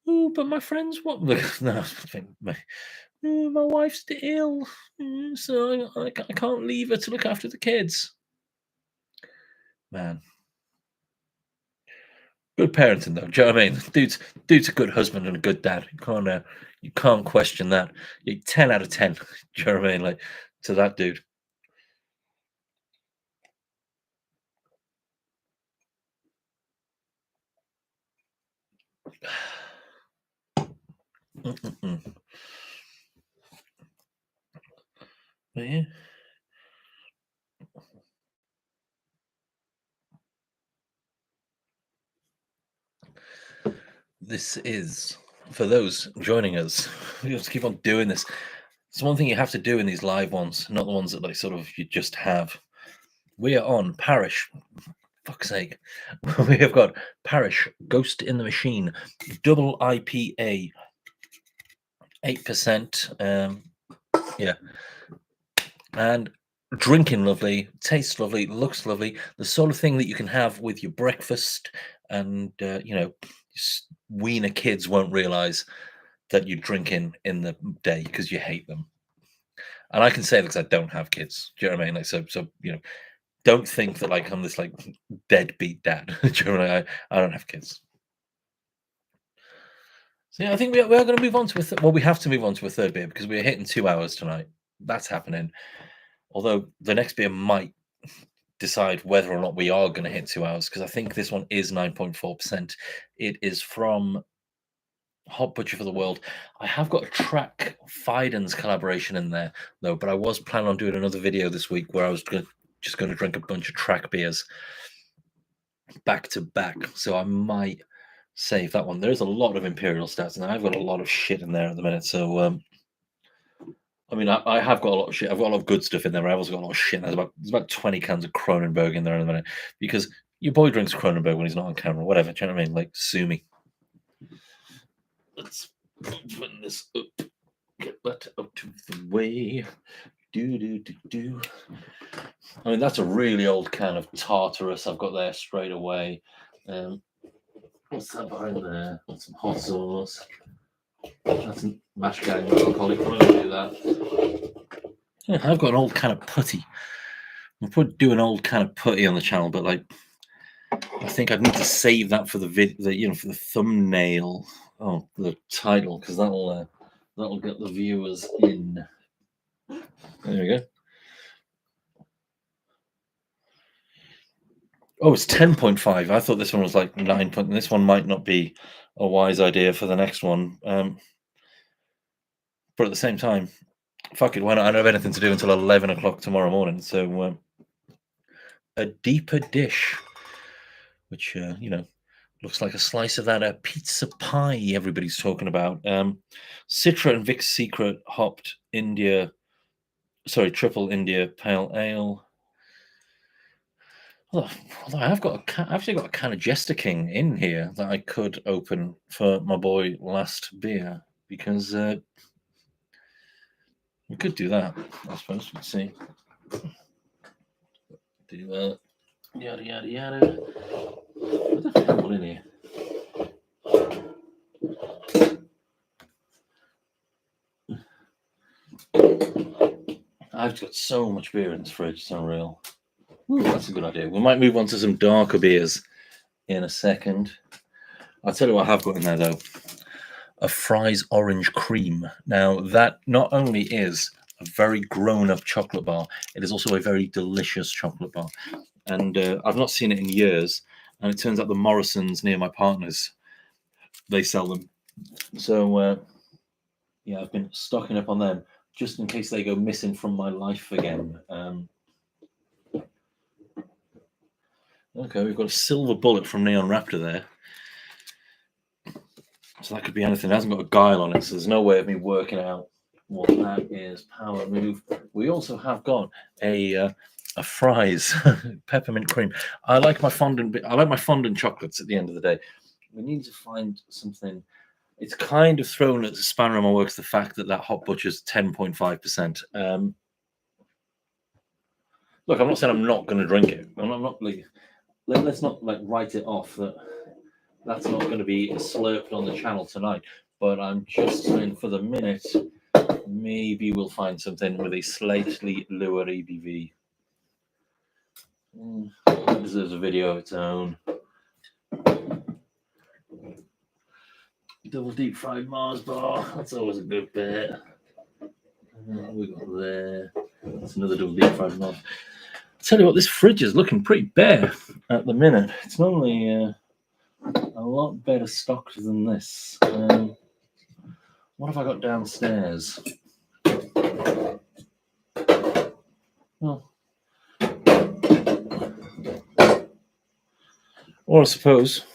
Oh, but my friends, what? No, I think my wife's ill, so I can't leave her to look after the kids. Man, good parenting though. Do you know what I mean? Dude's a good husband and a good dad. You can't question that. 10 out of 10. Do you know what I mean? Like to that dude. Mm-mm-mm. But yeah. This is for those joining us. We have to keep on doing this. It's one thing you have to do in these live ones, not the ones that like sort of you just have. We are on Parish. Fuck's sake. We have got Parish Ghost in the Machine, double IPA, 8%. Yeah. And drinking lovely, tastes lovely, looks lovely. The sort of thing that you can have with your breakfast, and wiener kids won't realize that you're drinking in the day because you hate them. And I can say that because I don't have kids. Do you know what I mean? Like, so don't think that like I'm this like deadbeat dad. Do you know what I mean? I don't have kids. So yeah, I think we are going to move on to well, we have to move on to a third beer because we're hitting 2 hours tonight. That's happening. Although the next beer might decide whether or not we are going to hit 2 hours because I think this one is 9.4%. It is from Hot Butcher for the World. I have got a Track Fidens collaboration in there though, but I was planning on doing another video this week where I was just going to drink a bunch of Track beers back to back. So I might save that one. There's a lot of Imperial Stouts, and I've got a lot of shit in there at the minute. So I mean, I have got a lot of shit. I've got a lot of good stuff in there. I've also got a lot of shit. There's about 20 cans of Kronenberg in there in a minute because your boy drinks Kronenberg when he's not on camera. Whatever. Do you know what I mean? Like, sue me. Let's open this up. Get that out of the way. Do. I mean, that's a really old can of Tartarus I've got there straight away. What's that behind there? That's some hot sauce. That's some mashed gang alcoholic. I'm going to do that. Yeah, I've got an old can of putty. We'll probably do an old can of putty on the channel, but like, I think I'd need to save that for the for the thumbnail. Oh, the title, because that'll get the viewers in. There we go. Oh, it's 10.5. I thought this one was like 9. This one might not be a wise idea for the next one. But at the same time, fuck it, why not? I don't have anything to do until 11 o'clock tomorrow morning. So a DIPA dish, which, looks like a slice of that pizza pie everybody's talking about. Citra and Vic's Secret hopped triple India Pale Ale. Although I've actually got a can of Jester King in here that I could open for my boy last beer. because we could do that. I suppose. Let's see. Do yada yada yada. What the hell in here? I've got so much beer in this fridge. It's unreal. Ooh, that's a good idea. We might move on to some darker beers in a second. I'll tell you what I have got in there though. A Fry's Orange Cream. Now that not only is a very grown-up chocolate bar, it is also a very delicious chocolate bar. And I've not seen it in years. And it turns out the Morrisons near my partner's, they sell them. So yeah, I've been stocking up on them just in case they go missing from my life again. Okay, we've got a silver bullet from Neon Raptor there. So that could be anything. It hasn't got a guile on it, so there's no way of me working out what that is. Power move. We also have got a Fry's peppermint cream. I like my fondant. I like my fondant chocolates. At the end of the day, we need to find something. It's kind of thrown at the spanner in my works the fact that Hot Butcher's 10.5%. Look, I'm not saying I'm not going to drink it. I'm not like. Let's not like write it off that. That's not going to be slurped on the channel tonight, but I'm just saying for the minute, maybe we'll find something with a slightly lower ABV. That deserves a video of its own. Double deep fried Mars bar. That's always a good bit. We got there. That's another double deep fried Mars. Tell you what, this fridge is looking pretty bare at the minute. It's normally a lot better stocked than this. What have I got downstairs? Oh. Or I suppose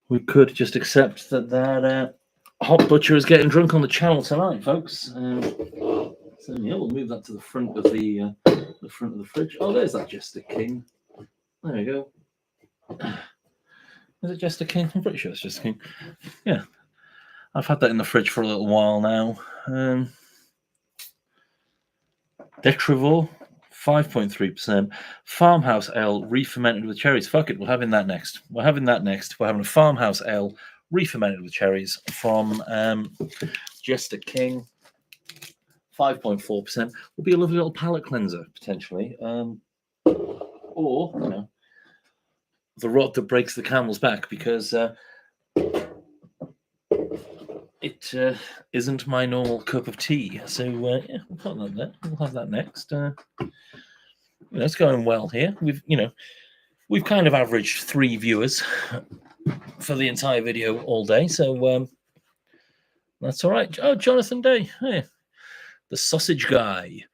we could just accept that Hot Butcher is getting drunk on the channel tonight, folks. So yeah, we'll move that to the front of the fridge. Oh, there's that Jester King. There we go. Is it Jester King? I'm pretty sure it's Jester King. Yeah. I've had that in the fridge for a little while now. Detrevor, 5.3%. Farmhouse Ale, re-fermented with cherries. Fuck it, we're having that next. We're having a Farmhouse Ale, re-fermented with cherries from Jester King. 5.4%. Will be a lovely little palate cleanser, potentially. Or, you know, the rod that breaks the camel's back, because it isn't my normal cup of tea. So yeah, we'll put that there. We'll have that next. It's going well here. We've kind of averaged 3 viewers for the entire video all day. So that's all right. Oh, Jonathan Day. Hey, the sausage guy,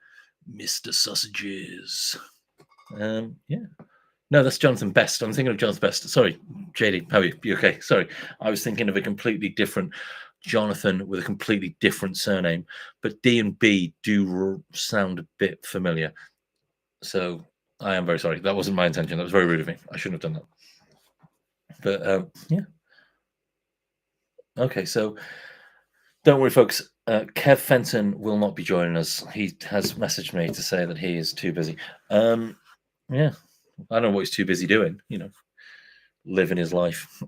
Mr. Sausages. Yeah. No, that's Jonathan Best. I'm thinking of Jonathan Best. Sorry, JD. How are you? You okay? Sorry. I was thinking of a completely different Jonathan with a completely different surname. But D and B do sound a bit familiar. So I am very sorry. That wasn't my intention. That was very rude of me. I shouldn't have done that. But yeah. Okay, so don't worry, folks. Kev Fenton will not be joining us. He has messaged me to say that he is too busy. Yeah. I don't know what he's too busy doing, living his life,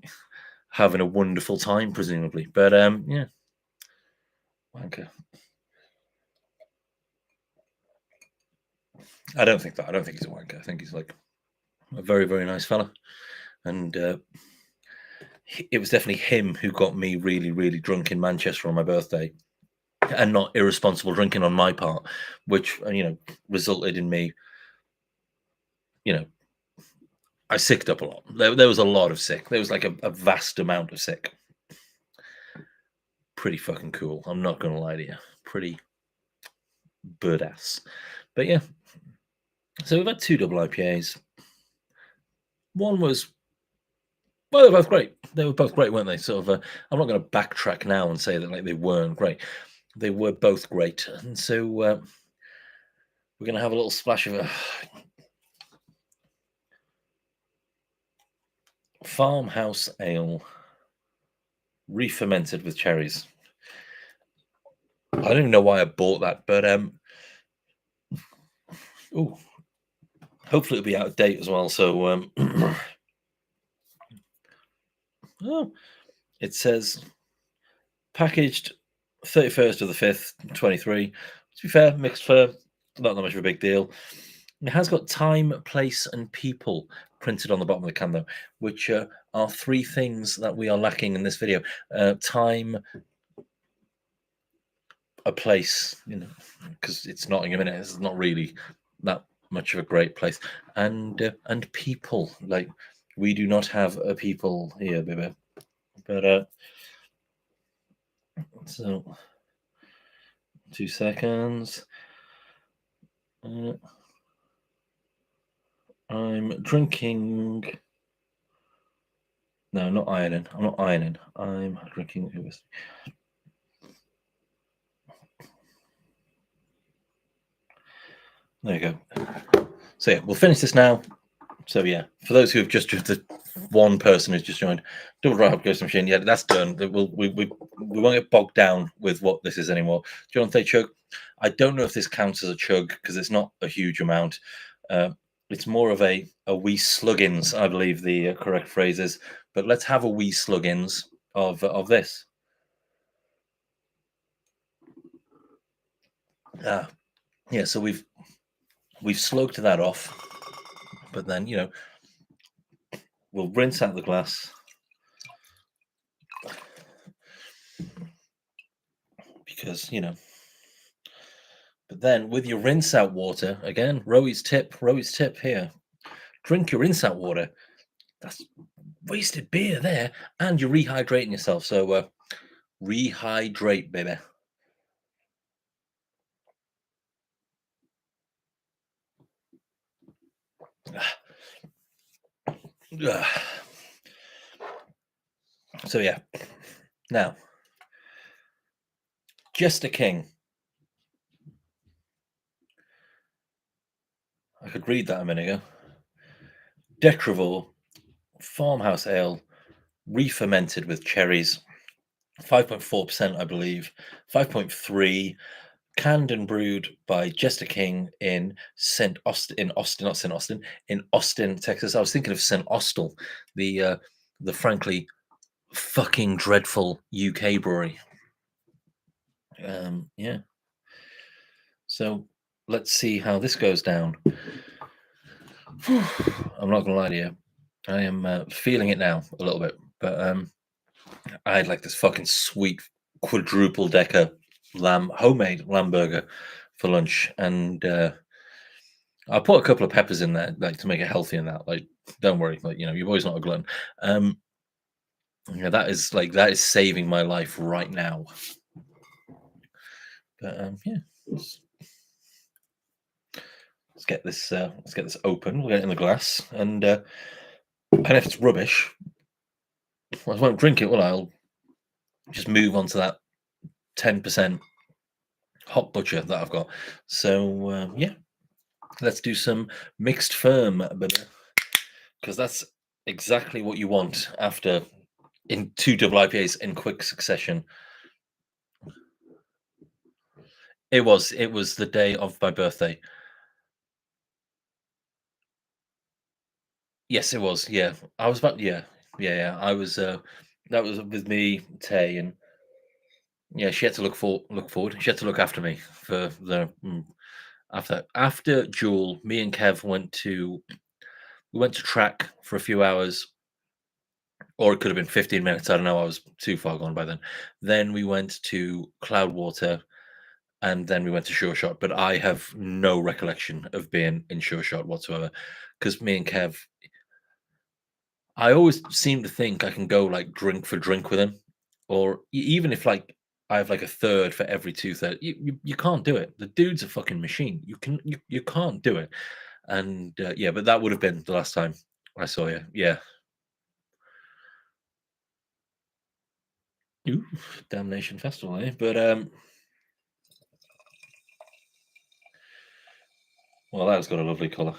having a wonderful time, presumably. But yeah, wanker. I don't think he's a wanker. I think he's like a very, very nice fella. And it was definitely him who got me really, really drunk in Manchester on my birthday, and not irresponsible drinking on my part, which resulted in me, I sicked up a lot. There was a lot of sick. There was like a vast amount of sick. Pretty fucking cool. I'm not going to lie to you. Pretty badass. But yeah. So we've had 2 double IPAs. One was, well, they were both great. They were both great, weren't they? Sort of. I'm not going to backtrack now and say that like they weren't great. They were both great. And so we're going to have a little splash of a Farmhouse Ale re-fermented with cherries. I don't even know why I bought that, but oh, hopefully it'll be out of date as well. So oh, it says packaged 31st of the 5th, 23. To be fair, mixed firm, not that much of a big deal. It has got time, place, and people printed on the bottom of the can, though, which are three things that we are lacking in this video. Time, a place, because it's Nottingham, innit? It's not really that much of a great place, and people. Like, we do not have a people here, baby. But so 2 seconds. I'm drinking. No, not ironing. I'm not ironing. I'm drinking. There you go. So yeah, we'll finish this now. So yeah, for those who have just the one person who's just joined, double dry hop ghost machine. Yeah, that's done. We won't get bogged down with what this is anymore. Jonathan chug. I don't know if this counts as a chug because it's not a huge amount. It's more of a wee sluggins, I believe the correct phrase is. But let's have a wee sluggins of this. Yeah, so we've slugged that off, but then we'll rinse out the glass because But then with your rinse out water, again, Rowy's tip here. Drink your rinse out water. That's wasted beer there, and you're rehydrating yourself. So rehydrate, baby. So yeah, now Jester King. I could read that a minute ago. Decrevaux Farmhouse Ale, re-fermented with cherries, 5.4%, I believe, 5.3, canned and brewed by Jester King in Austin, Texas. I was thinking of St. Austell, the frankly fucking dreadful UK brewery. Yeah. So let's see how this goes down. I'm not gonna lie to you, I am feeling it now a little bit, but I had like this fucking sweet quadruple decker homemade lamb burger for lunch, and I put a couple of peppers in there, like to make it healthy. And that, like, don't worry, like your boy's not a glutton. That is saving my life right now. But yeah, let's get this open. We'll get it in the glass, and if it's rubbish, I won't drink it. Well, I'll just move on to that 10% hot butcher that I've got. So yeah, let's do some mixed firm, because that's exactly what you want after in 2 double IPAs in quick succession. It was the day of my birthday. Yes, it was. Yeah, I was about. Yeah. I was. That was with me, Tay, and yeah, she had to look forward. She had to look after me for the after Jewel. Me and Kev we went to track for a few hours, or it could have been 15 minutes. I don't know. I was too far gone by then. Then we went to Cloudwater, and then we went to Sure Shot. But I have no recollection of being in Sure Shot whatsoever, because me and Kev, I always seem to think I can go like drink for drink with him, or even if like I have like a third for every two thirds. You can't do it. The dude's a fucking machine. You can't do it. And yeah, but that would have been the last time I saw you. Yeah. Ooh, Damnation Festival, eh? But well, that's got a lovely colour.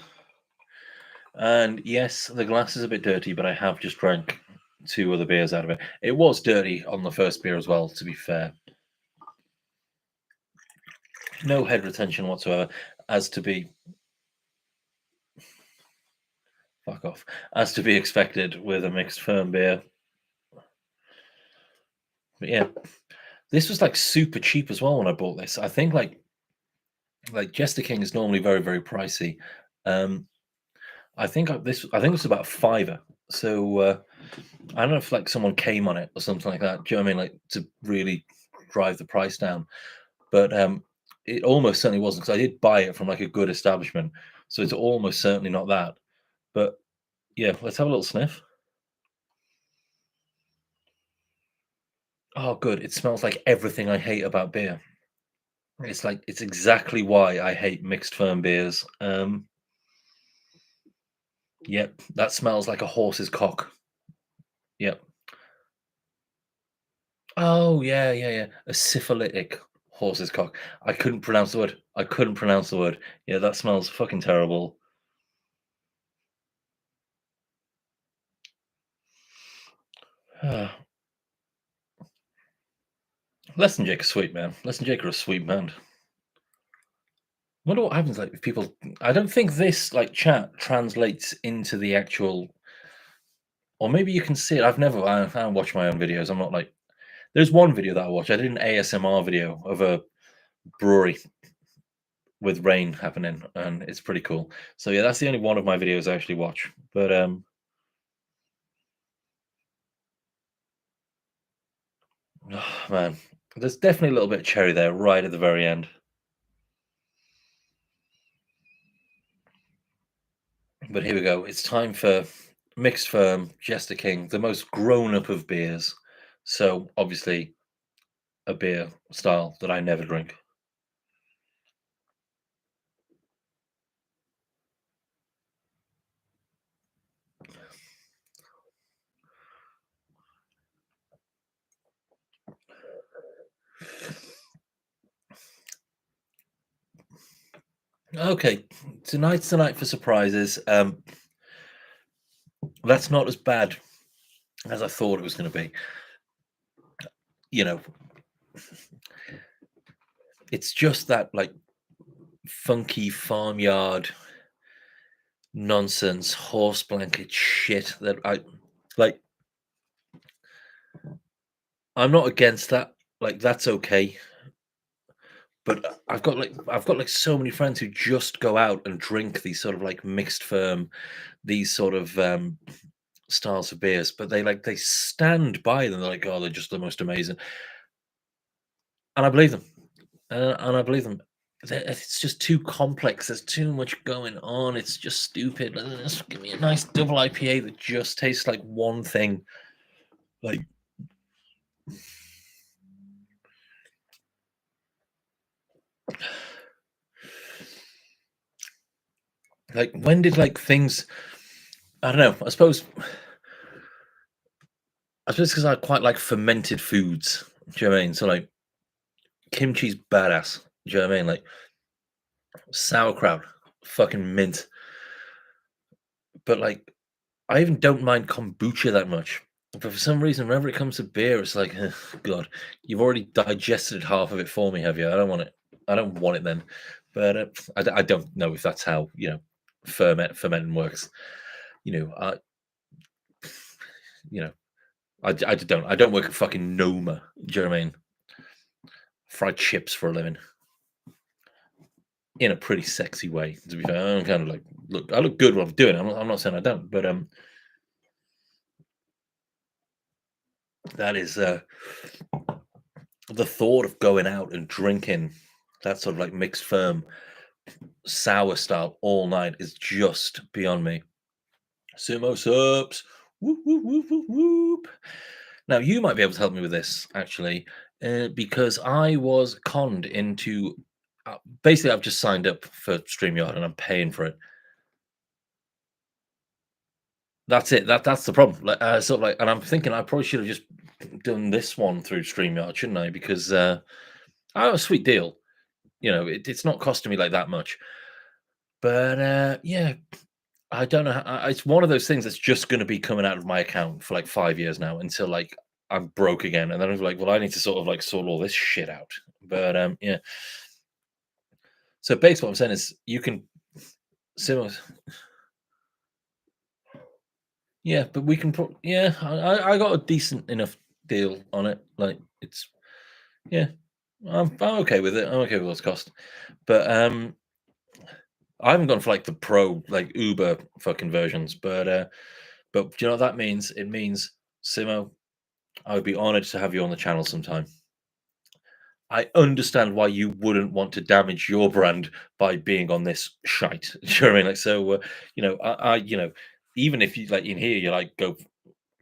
And yes, the glass is a bit dirty, but I have just drank two other beers out of it. It was dirty on the first beer as well, to be fair. No head retention whatsoever, as to be fuck off, as to be expected with a mixed firm beer. But yeah, this was like super cheap as well when I bought this. I think like Jester King is normally very very pricey. Um, I think it's about a fiver. So I don't know if like someone came on it or something like that. Do you know what I mean? Like to really drive the price down. But it almost certainly wasn't because I did buy it from like a good establishment. So it's almost certainly not that. But yeah, let's have a little sniff. Oh, good. It smells like everything I hate about beer. It's exactly why I hate mixed firm beers. Yep, that smells like a horse's cock. Yep. Oh yeah, yeah, yeah. A syphilitic horse's cock. I couldn't pronounce the word. I couldn't pronounce the word. Yeah, that smells fucking terrible. Less than Jake a sweet man. Less than Jake are a sweet man. Wonder what happens like if people. I don't think this like chat translates into the actual. Or maybe you can see it. I don't watch my own videos. I'm not like. There's one video that I watched. I did an ASMR video of a brewery with rain happening, and it's pretty cool. So yeah, that's the only one of my videos I actually watch. But oh, man, there's definitely a little bit of cherry there right at the very end. But here we go. It's time for mixed firm Jester King, the most grown up of beers. So obviously a beer style that I never drink. Okay, tonight's the night for surprises. That's not as bad as I thought it was going to be. You know, it's just that like funky farmyard nonsense, horse blanket shit that I like. I'm not against that. Like that's okay. But I've got like so many friends who just go out and drink these sort of like mixed firm, these sort of styles of beers, but they stand by them. They're like, oh, they're just the most amazing, and I believe them, and I believe them. It's just too complex. There's too much going on. It's just stupid. Just give me a nice double IPA that just tastes like one thing. Like, like when did like things? I don't know. I suppose because I quite like fermented foods. Do you know what I mean? So like kimchi's badass. Do you know what I mean? Like sauerkraut, fucking mint. But like I even don't mind kombucha that much. But for some reason, whenever it comes to beer, it's like, "Ugh, God, you've already digested half of it for me, have you? I don't want it. I don't want it then. But I don't know if that's how fermenting works. You know, I you know I don't work at fucking Noma. Do you know what I mean? Fried chips for a living in a pretty sexy way. To be fair, I'm kind of like look. I look good when I'm doing it. I'm not saying I don't, but that is the thought of going out and drinking that sort of like mixed firm sour style all night is just beyond me. Sumo subs. Whoop, whoop, whoop, whoop, whoop. Now, you might be able to help me with this actually, because I was conned into basically, I've just signed up for StreamYard and I'm paying for it. That's it. That's the problem. Like, sort of like, and I'm thinking I probably should have just done this one through StreamYard, shouldn't I? Because oh, a sweet deal. It's not costing me like that much. But yeah, I don't know. It's one of those things that's just going to be coming out of my account for like 5 years now until like I'm broke again, and then I'm like, well, I need to sort of like sort all this shit out. But yeah. So basically, what I'm saying is, you can similar. Yeah, but we can put. Yeah, I got a decent enough deal on it. Like it's yeah, I'm okay with it. I'm okay with what's cost. But I haven't gone for like the pro, like Uber fucking versions. But do you know what that means? It means, Simo, I would be honored to have you on the channel sometime. I understand why you wouldn't want to damage your brand by being on this shite. Do you know what I mean? Like, so, even if you like in here, you like go f-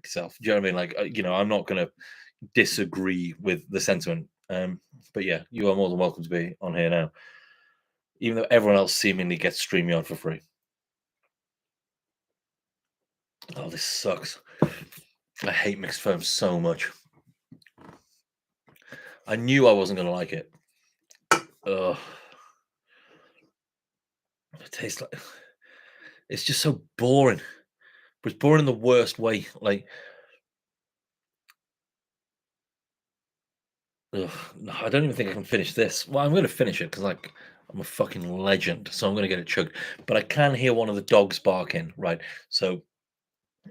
yourself. Do you know what I mean? Like, I'm not going to disagree with the sentiment. But yeah, you are more than welcome to be on here now, even though everyone else seemingly gets StreamYard for free. Oh, this sucks. I hate mixed foam so much. I knew I wasn't going to like it. Ugh, it tastes like it's just so boring. But it's boring in the worst way. Like, ugh, no, I don't even think I can finish this. Well, I'm going to finish it because, like, I'm a fucking legend, so I'm going to get it chugged. But I can hear one of the dogs barking, right? So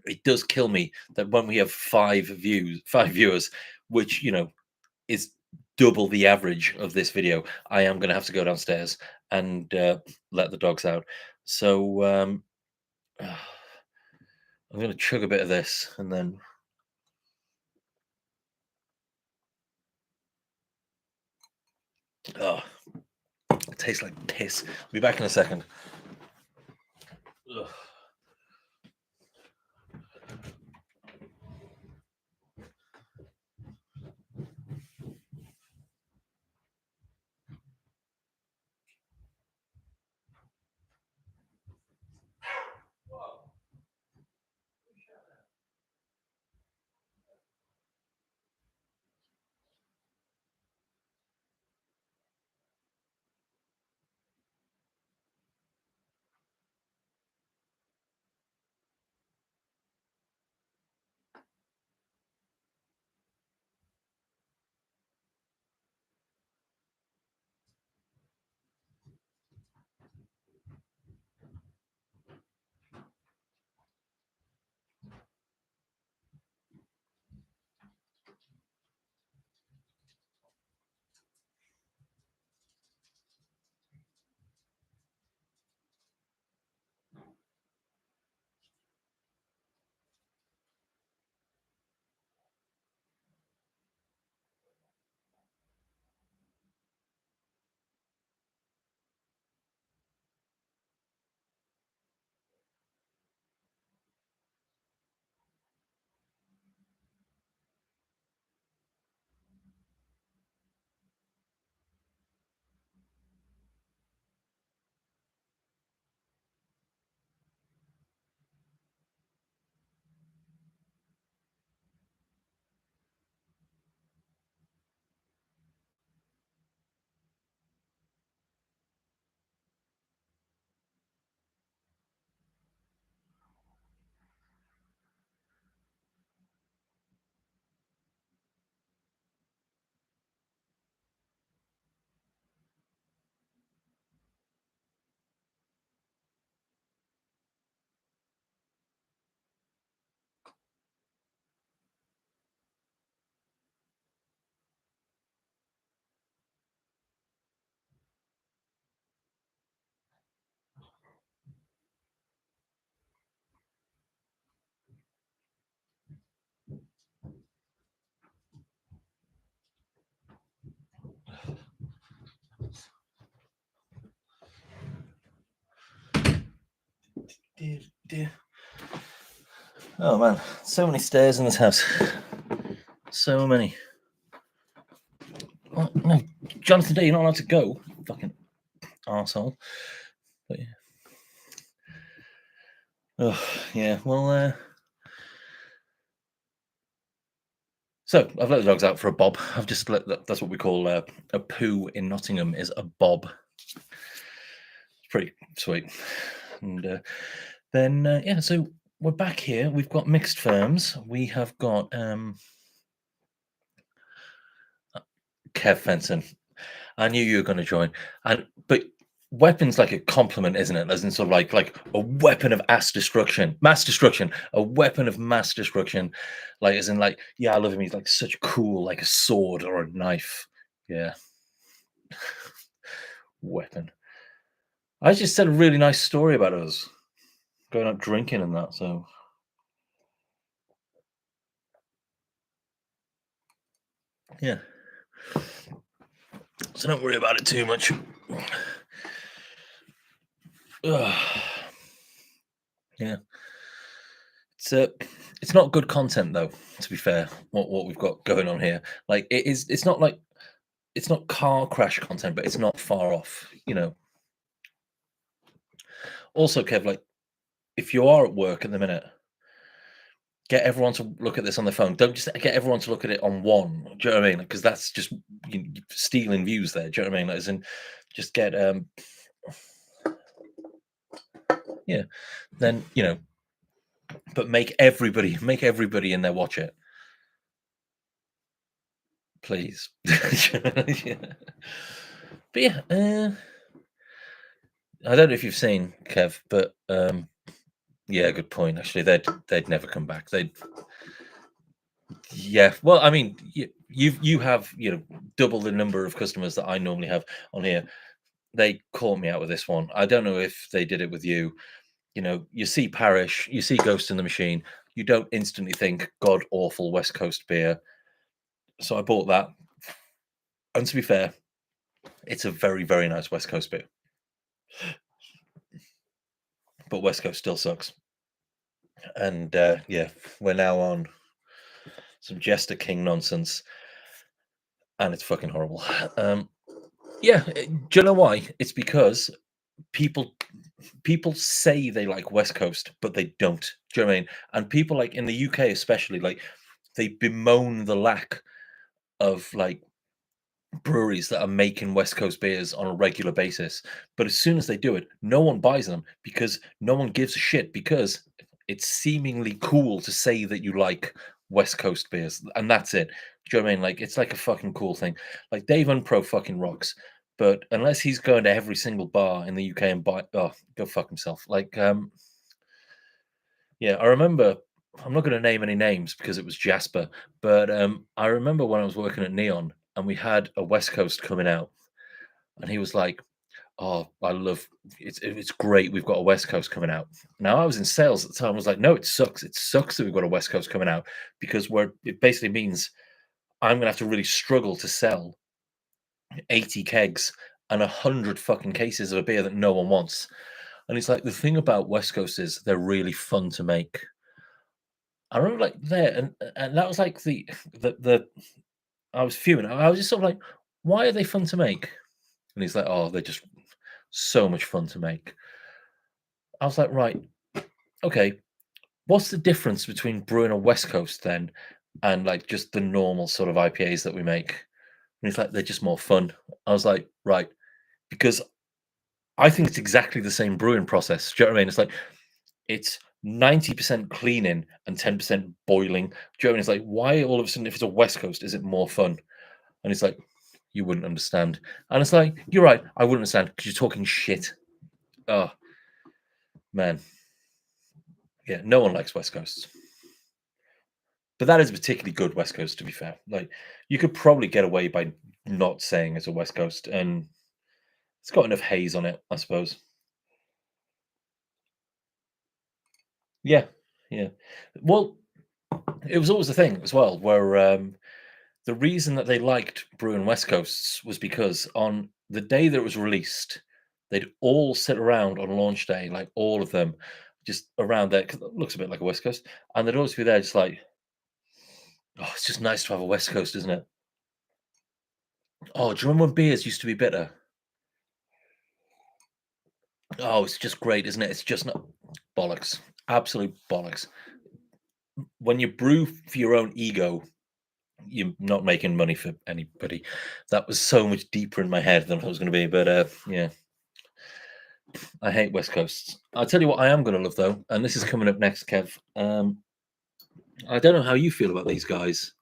it does kill me that when we have five viewers, which is double the average of this video, I am going to have to go downstairs and let the dogs out. So I'm going to chug a bit of this and then. Oh, it tastes like piss. I'll be back in a second. Ugh. Dear, dear. Oh man, so many stairs in this house. So many. Oh, no, Jonathan Day, you're not allowed to go. Fucking arsehole. But yeah. Oh, yeah. Well, so I've let the dogs out for a bob. I've just let that's what we call a poo in Nottingham is a bob. It's pretty sweet. And Then yeah, so we're back here. We've got mixed firms. We have got Kev Fenton. I knew you were going to join, and but weapons like a compliment, isn't it? As in sort of like a weapon of mass destruction, a weapon of mass destruction, like as in like yeah, I love him. He's like such cool, like a sword or a knife. Yeah, weapon. I just said a really nice story about us going out drinking and that. So yeah, so don't worry about it too much. Ugh. Yeah, it's it's not good content though. To be fair, what we've got going on here, like it is, it's not like it's not car crash content, but it's not far off. Also, Kev, like if you are at work at the minute, get everyone to look at this on their phone. Don't just get everyone to look at it on one. Do you know what I mean? Because that's just stealing views there. Do you know what I mean? Like, as in, just get yeah. Then but make everybody in there watch it, please. Yeah. But yeah, I don't know if you've seen Kev, but yeah, good point. Actually, they'd never come back. They'd yeah. Well, I mean, you have double the number of customers that I normally have on here. They caught me out with this one. I don't know if they did it with you. You see Parish, you see Ghost in the Machine. You don't instantly think god awful West Coast beer. So I bought that, and to be fair, it's a very very nice West Coast beer. But West Coast still sucks. And yeah, we're now on some Jester King nonsense, and it's fucking horrible. Yeah, do you know why? It's because people people say they like West Coast, but they don't. Do you know what I mean? And people like in the UK especially, like they bemoan the lack of like breweries that are making West Coast beers on a regular basis. But as soon as they do it, no one buys them because no one gives a shit because it's seemingly cool to say that you like West Coast beers, and that's it. Do you know what I mean? Like it's like a fucking cool thing. Like Dave Unpro fucking rocks. But unless he's going to every single bar in the UK and buy, oh, go fuck himself. Like, yeah, I remember. I'm not going to name any names because it was Jasper, but I remember when I was working at Neon and we had a West Coast coming out, and he was like, "Oh, I love it's great. We've got a West Coast coming out." Now I was in sales at the time. I was like, "No, it sucks. It sucks that we've got a West Coast coming out because it basically means I'm going to have to really struggle to sell 80 kegs and 100 fucking cases of a beer that no one wants." And it's like the thing about West Coast is they're really fun to make. I remember like there, and that was like the I was fuming. I was just sort of like, why are they fun to make? And he's like, oh, they're just so much fun to make. I was like, right, okay. What's the difference between brewing a West Coast then and like just the normal sort of IPAs that we make? And he's like, they're just more fun. I was like, right, because I think it's exactly the same brewing process. Do you know what I mean? It's like it's 90% cleaning and 10% boiling. Do you know what I mean? It's like, why all of a sudden, if it's a West Coast, is it more fun? And it's like, you wouldn't understand. And it's like, you're right, I wouldn't understand because you're talking shit. Oh, man. Yeah, no one likes West Coasts. But that is a particularly good West Coast, to be fair. Like, you could probably get away by not saying it's a West Coast, and it's got enough haze on it, I suppose. Yeah, yeah. Well, it was always the thing as well, where the reason that they liked brewing West Coasts was because on the day that it was released, they'd all sit around on launch day, like all of them, just around there, because it looks a bit like a West Coast, and they'd always be there, just like, oh, it's just nice to have a West Coast, isn't it? Oh, do you remember when beers used to be bitter? Oh, it's just great, isn't it? It's just not bollocks, absolute bollocks. When you brew for your own ego, you're not making money for anybody. That was so much deeper in my head than I was going to be, but yeah. I hate West Coasts. I'll tell you what I am going to love though, and this is coming up next, Kev. I don't know how you feel about these guys,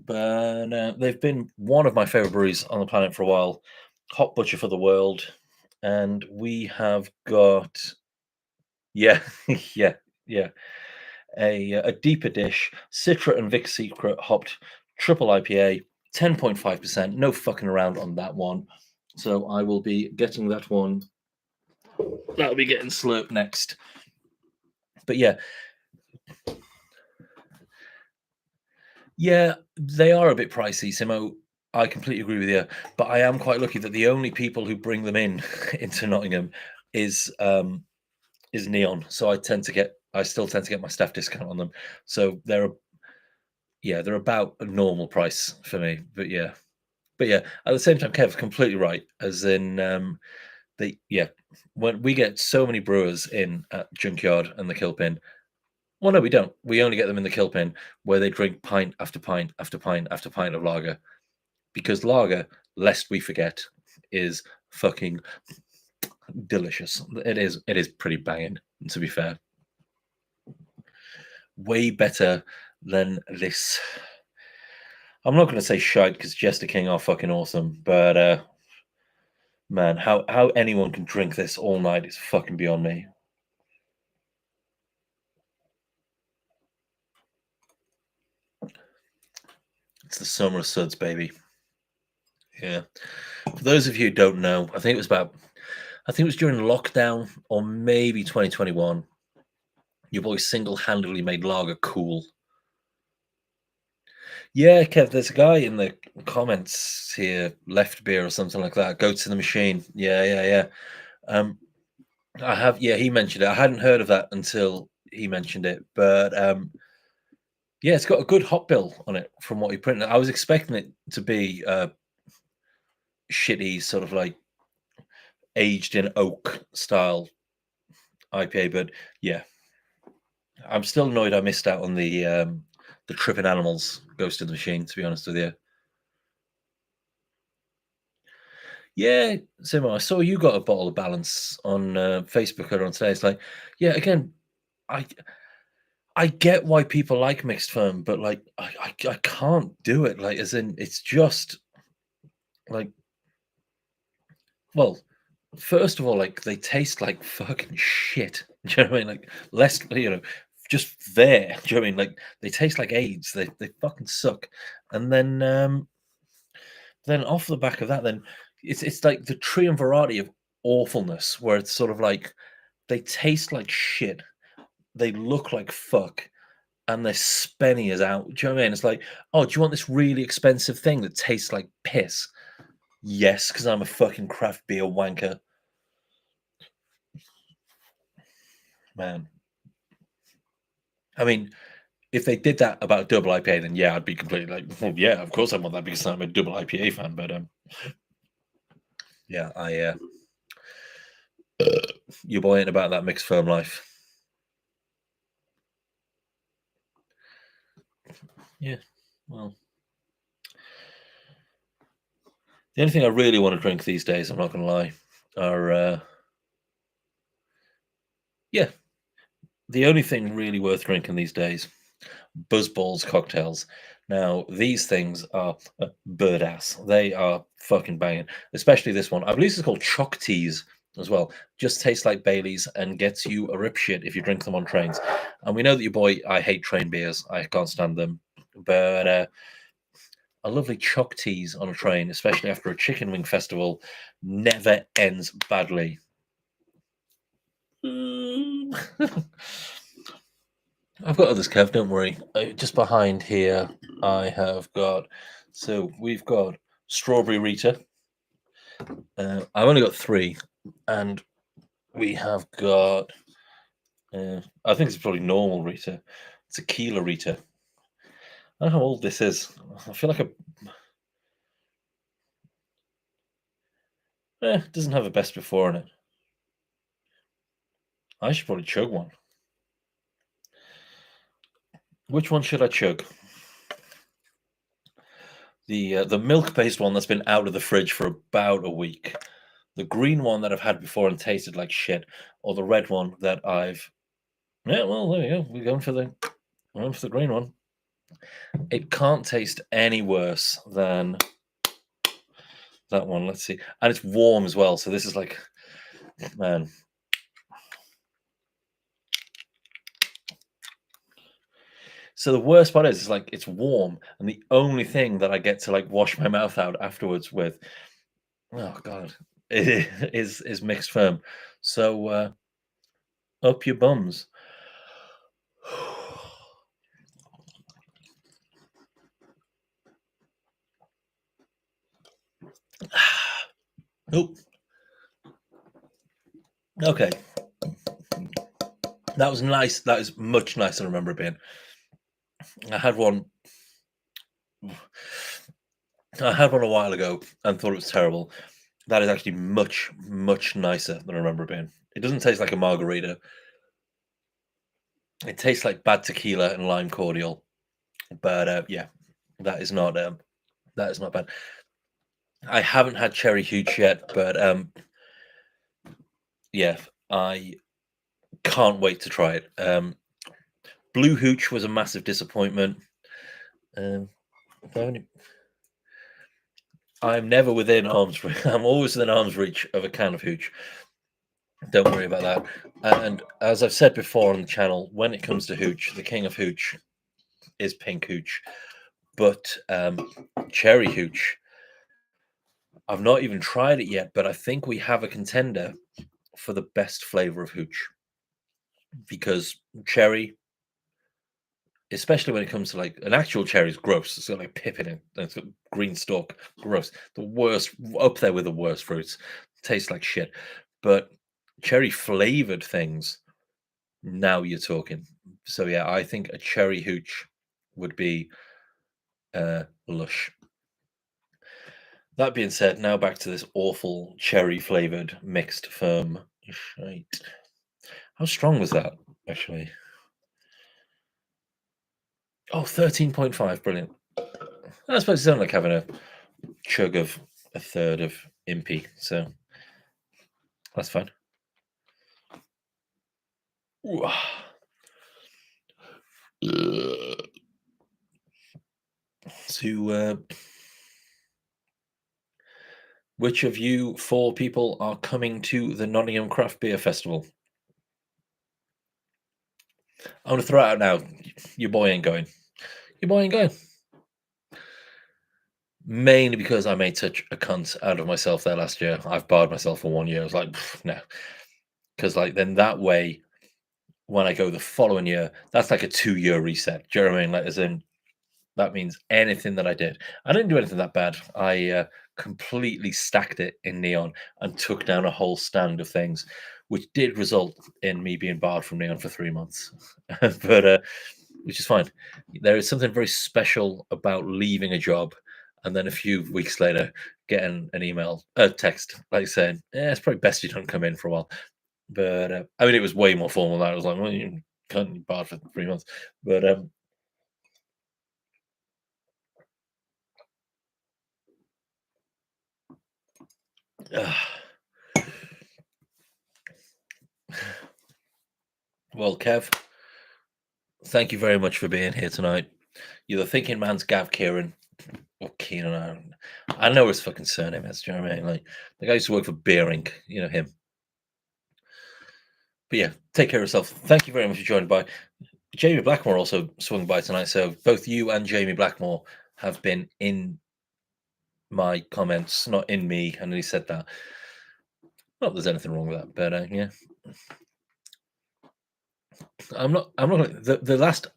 but they've been one of my favorite breweries on the planet for a while. Hot Butcher for the World, and we have got yeah, yeah, yeah, a deeper dish, Citra and Vic Secret hopped triple IPA, 10.5%. No fucking around on that one. So I will be getting that one. That'll be getting slurped next. But yeah, they are a bit pricey, Simo. I completely agree with you. But I am quite lucky that the only people who bring them in into Nottingham is Neon. So I still tend to get my staff discount on them. So they're about a normal price for me. But yeah, at the same time, Kev's completely right. As in, when we get so many brewers in at Junkyard and the Kilpin. Well, no, we don't. We only get them in the Kilpin where they drink pint after pint after pint after pint of lager, because lager, lest we forget, is fucking delicious. It is. It is pretty banging. To be fair, way better than this. I'm not going to say shite because Jester King are fucking awesome, but man, how anyone can drink this all night is fucking beyond me. It's the summer of suds, baby. Yeah. For those of you who don't know, I think it was during lockdown or maybe 2021. Your boy single-handedly made lager cool. Yeah, Kev, there's a guy in the comments here, left beer or something like that. Go to the machine. Yeah. I have, yeah, he mentioned it. I hadn't heard of that until he mentioned it, but yeah, it's got a good hop bill on it from what he printed. I was expecting it to be shitty, sort of like aged in oak style IPA, but yeah, I'm still annoyed I missed out on the Tripping Animals Ghost in the Machine, to be honest with you. Yeah, Simo, I saw you got a bottle of Balance on Facebook earlier on today. It's like, yeah, again, I I get why people like mixed firm, but like I can't do it. Like, as in, it's just like, well, first of all, like they taste like fucking shit. Do you know what I mean? Like less, just there. Do you know what I mean? Like they taste like AIDS. They fucking suck. And then off the back of that, then it's like the triumvirate of awfulness, where it's sort of like they taste like shit, they look like fuck, and they're spenny as out. Do you know what I mean? It's like, oh, do you want this really expensive thing that tastes like piss? Yes, because I'm a fucking craft beer wanker, man. I mean, if they did that about double IPA, then yeah, I'd be completely like, well, yeah, of course I want that because I'm a double IPA fan. But yeah, your boy ain't about that mixed firm life. Yeah, well, the only thing I really want to drink these days, I'm not going to lie, are yeah, the only thing really worth drinking these days, Buzzballs cocktails. Now these things are bird ass. They are fucking banging, especially this one. I believe it's called Choc Teas as well. Just tastes like Bailey's and gets you a rip shit if you drink them on trains. And we know that your boy, I hate train beers. I can't stand them, but a lovely Choc Teas on a train, especially after a chicken wing festival, never ends badly. Mm. I've got others, Kev. Don't worry. Just behind here, I have got. So we've got strawberry Rita. I've only got three, and we have got. I think it's probably normal Rita. Tequila Rita. I don't know how old this is. I feel like it doesn't have a best before in it. I should probably chug one. Which one should I chug? The milk based one that's been out of the fridge for about a week, the green one that I've had before and tasted like shit, or the red one that I've yeah, well, there you go. We're going for the green one. It can't taste any worse than that one. Let's see. And it's warm as well. So this is like, man. So the worst part is like it's warm, and the only thing that I get to like wash my mouth out afterwards with, oh god, is mixed firm. So up your bums. Nope. Okay. That was nice. That is much nicer than I remember it being. I had one. I had one a while ago and thought it was terrible. That is actually much, much nicer than I remember it being. It doesn't taste like a margarita. It tastes like bad tequila and lime cordial. But yeah, that is not bad. I haven't had cherry hooch yet, but yeah, I can't wait to try it. Blue hooch was a massive disappointment. If I only- I'm never within arm's reach. I'm always within arm's reach of a can of hooch. Don't worry about that. And as I've said before on the channel, when it comes to hooch, the king of hooch is pink hooch. But cherry hooch, I've not even tried it yet, but I think we have a contender for the best flavor of hooch because cherry, especially when it comes to like an actual cherry, is gross. It's got like pip in it. And it's got green stalk. Gross. The worst, up there with the worst fruits. Tastes like shit. But cherry flavored things, now you're talking. So yeah, I think a cherry hooch would be lush. That being said, now back to this awful cherry flavored mixed firm shite. How strong was that, actually? Oh, 13.5. Brilliant. I suppose it's only like having a chug of a third of Impy, so that's fine. Ooh, ah. So, which of you four people are coming to the Nottingham Craft Beer Festival? I'm going to throw it out now. Your boy ain't going. Your boy ain't going. Mainly because I made such a cunt out of myself there last year. I've barred myself for 1 year. I was like, no. Because, like, then that way, when I go the following year, that's like a 2 year reset. Do you know what I mean? Like, as in, that means anything that I did. I didn't do anything that bad. I completely stacked it in neon and took down a whole stand of things, which did result in me being barred from neon for 3 months. but which is fine. There is something very special about leaving a job and then a few weeks later getting an email, a text, like saying, "Yeah, it's probably best you don't come in for a while." But I mean, it was way more formal than that. I was like, "Well, you can't be barred for 3 months," but well, Kev, thank you very much for being here tonight. You're the thinking man's Gav Kieran. Or Keenan. I know his fucking surname is. Do you know what I mean? Like, the guy used to work for Beering. You know him. But yeah, take care of yourself. Thank you very much for joining by. Jamie Blackmore also swung by tonight. So both you and Jamie Blackmore have been in my comments, not in me. And he said that. Not that there's anything wrong with that, but yeah. I'm not. The last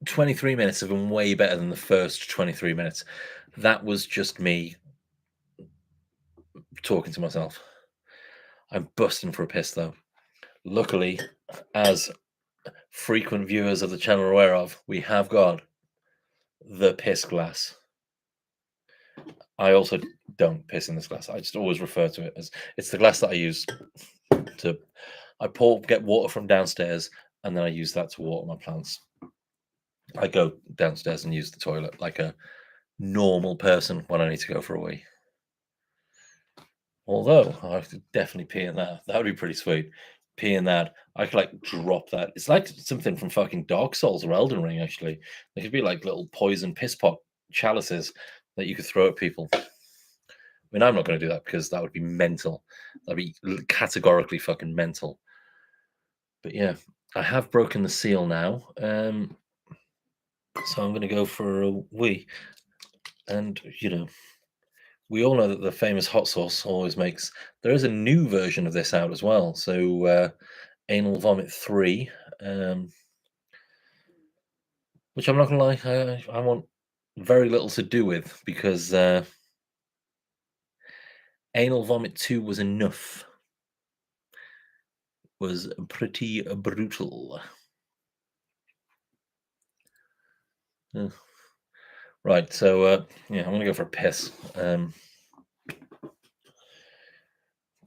23 minutes have been way better than the first 23 minutes. That was just me talking to myself. I'm busting for a piss though. Luckily, as frequent viewers of the channel are aware of, we have got the piss glass. I also don't piss in this glass. I just always refer to it as it's the glass that I use to. I get water from downstairs, and then I use that to water my plants. I go downstairs and use the toilet like a normal person when I need to go for a wee. Although I could definitely pee in that. That would be pretty sweet. Pee in that. I could like drop that. It's like something from fucking Dark Souls or Elden Ring, actually. They could be like little poison piss pot chalices that you could throw at people. I mean, I'm not going to do that because that would be mental. That'd be categorically fucking mental. But yeah, I have broken the seal now. So I'm going to go for a wee. And, we all know that the famous hot sauce always makes. There is a new version of this out as well. So, Anal Vomit 3, um, which I'm not going to lie, I want very little to do with because Anal Vomit 2 was enough, was pretty brutal. Yeah. Right, so yeah, I'm going to go for a piss.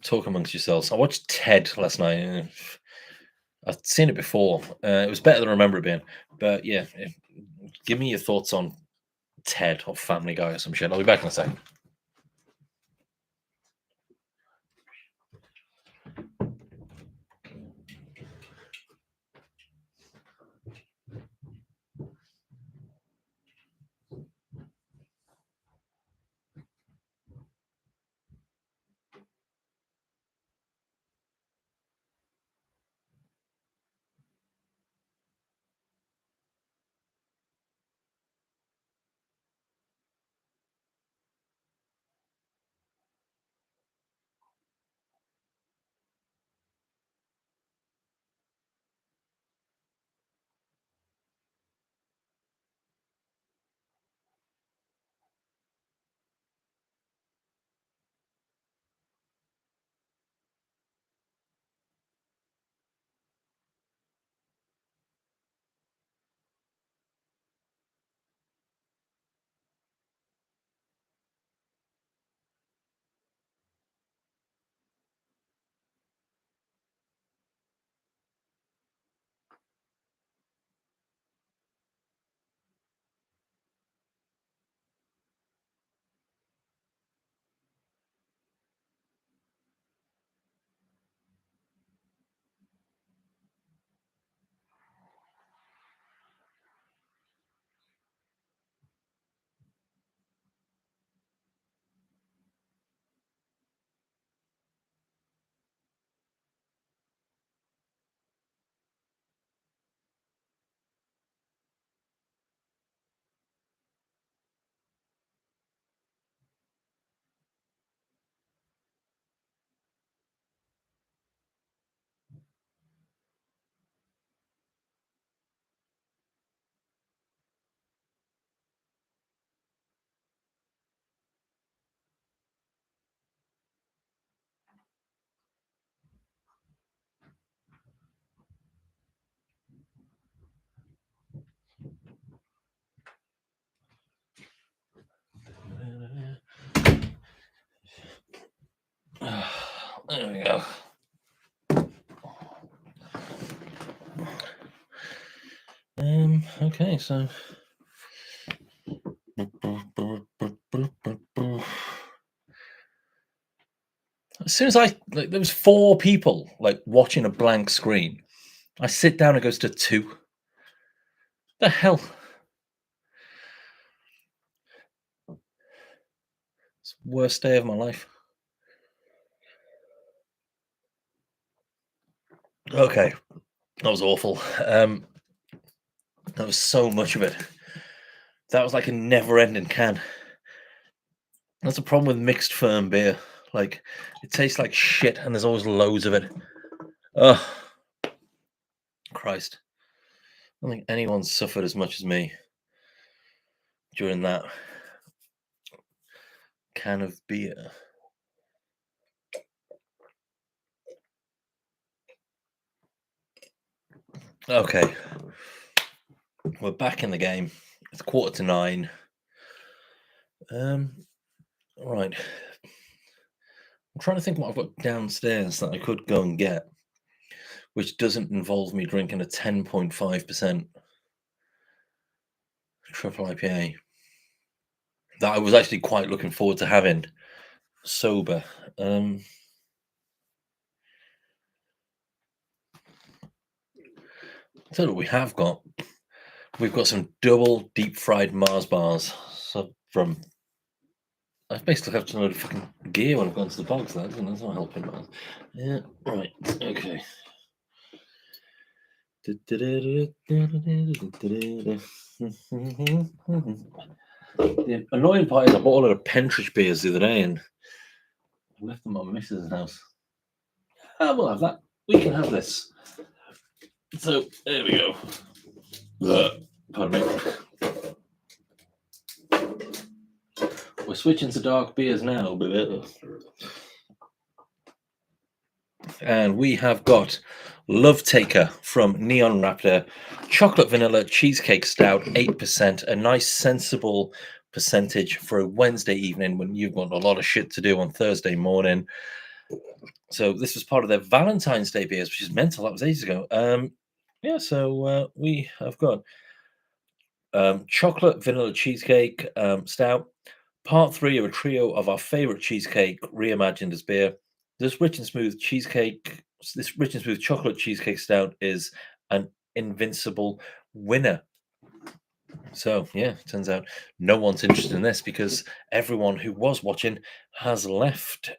Talk amongst yourselves. I watched Ted last night. I've seen it before. It was better than I remember it being. But yeah, give me your thoughts on Ted or Family Guy or some shit. I'll be back in a second. There we go. Okay, so as soon as there was four people like watching a blank screen, I sit down and it goes to two. The hell? It's the worst day of my life. Okay, that was awful. That was so much of it. That was like a never-ending can. That's the problem with mixed firm beer. Like, it tastes like shit, and there's always loads of it. Oh, Christ! I don't think anyone suffered as much as me during that can of beer. Okay, we're back in the game. It's 8:45. Right. I'm trying to think what I've got downstairs that I could go and get, which doesn't involve me drinking a 10.5% triple IPA that I was actually quite looking forward to having sober. So what we have got. We've got some double deep fried Mars bars. So from I basically have to load of fucking gear when I've gone to the bogs. That's not helping, man. Yeah, right. Okay. The annoying part is I bought a lot of Pentridge beers the other day and I left them at my missus' house. We'll have that. We can have this. So there we go. Pardon me. We're switching to dark beers now, and we have got Love Taker from Neon Raptor, chocolate vanilla cheesecake stout, 8%, a nice sensible percentage for a Wednesday evening when you've got a lot of shit to do on Thursday morning. So this was part of their Valentine's Day beers, which is mental. That was ages ago. So we have got chocolate vanilla cheesecake stout, part 3 of a trio of our favorite cheesecake reimagined as beer. This rich and smooth chocolate cheesecake stout is an invincible winner. So yeah, turns out no one's interested in this because everyone who was watching has left.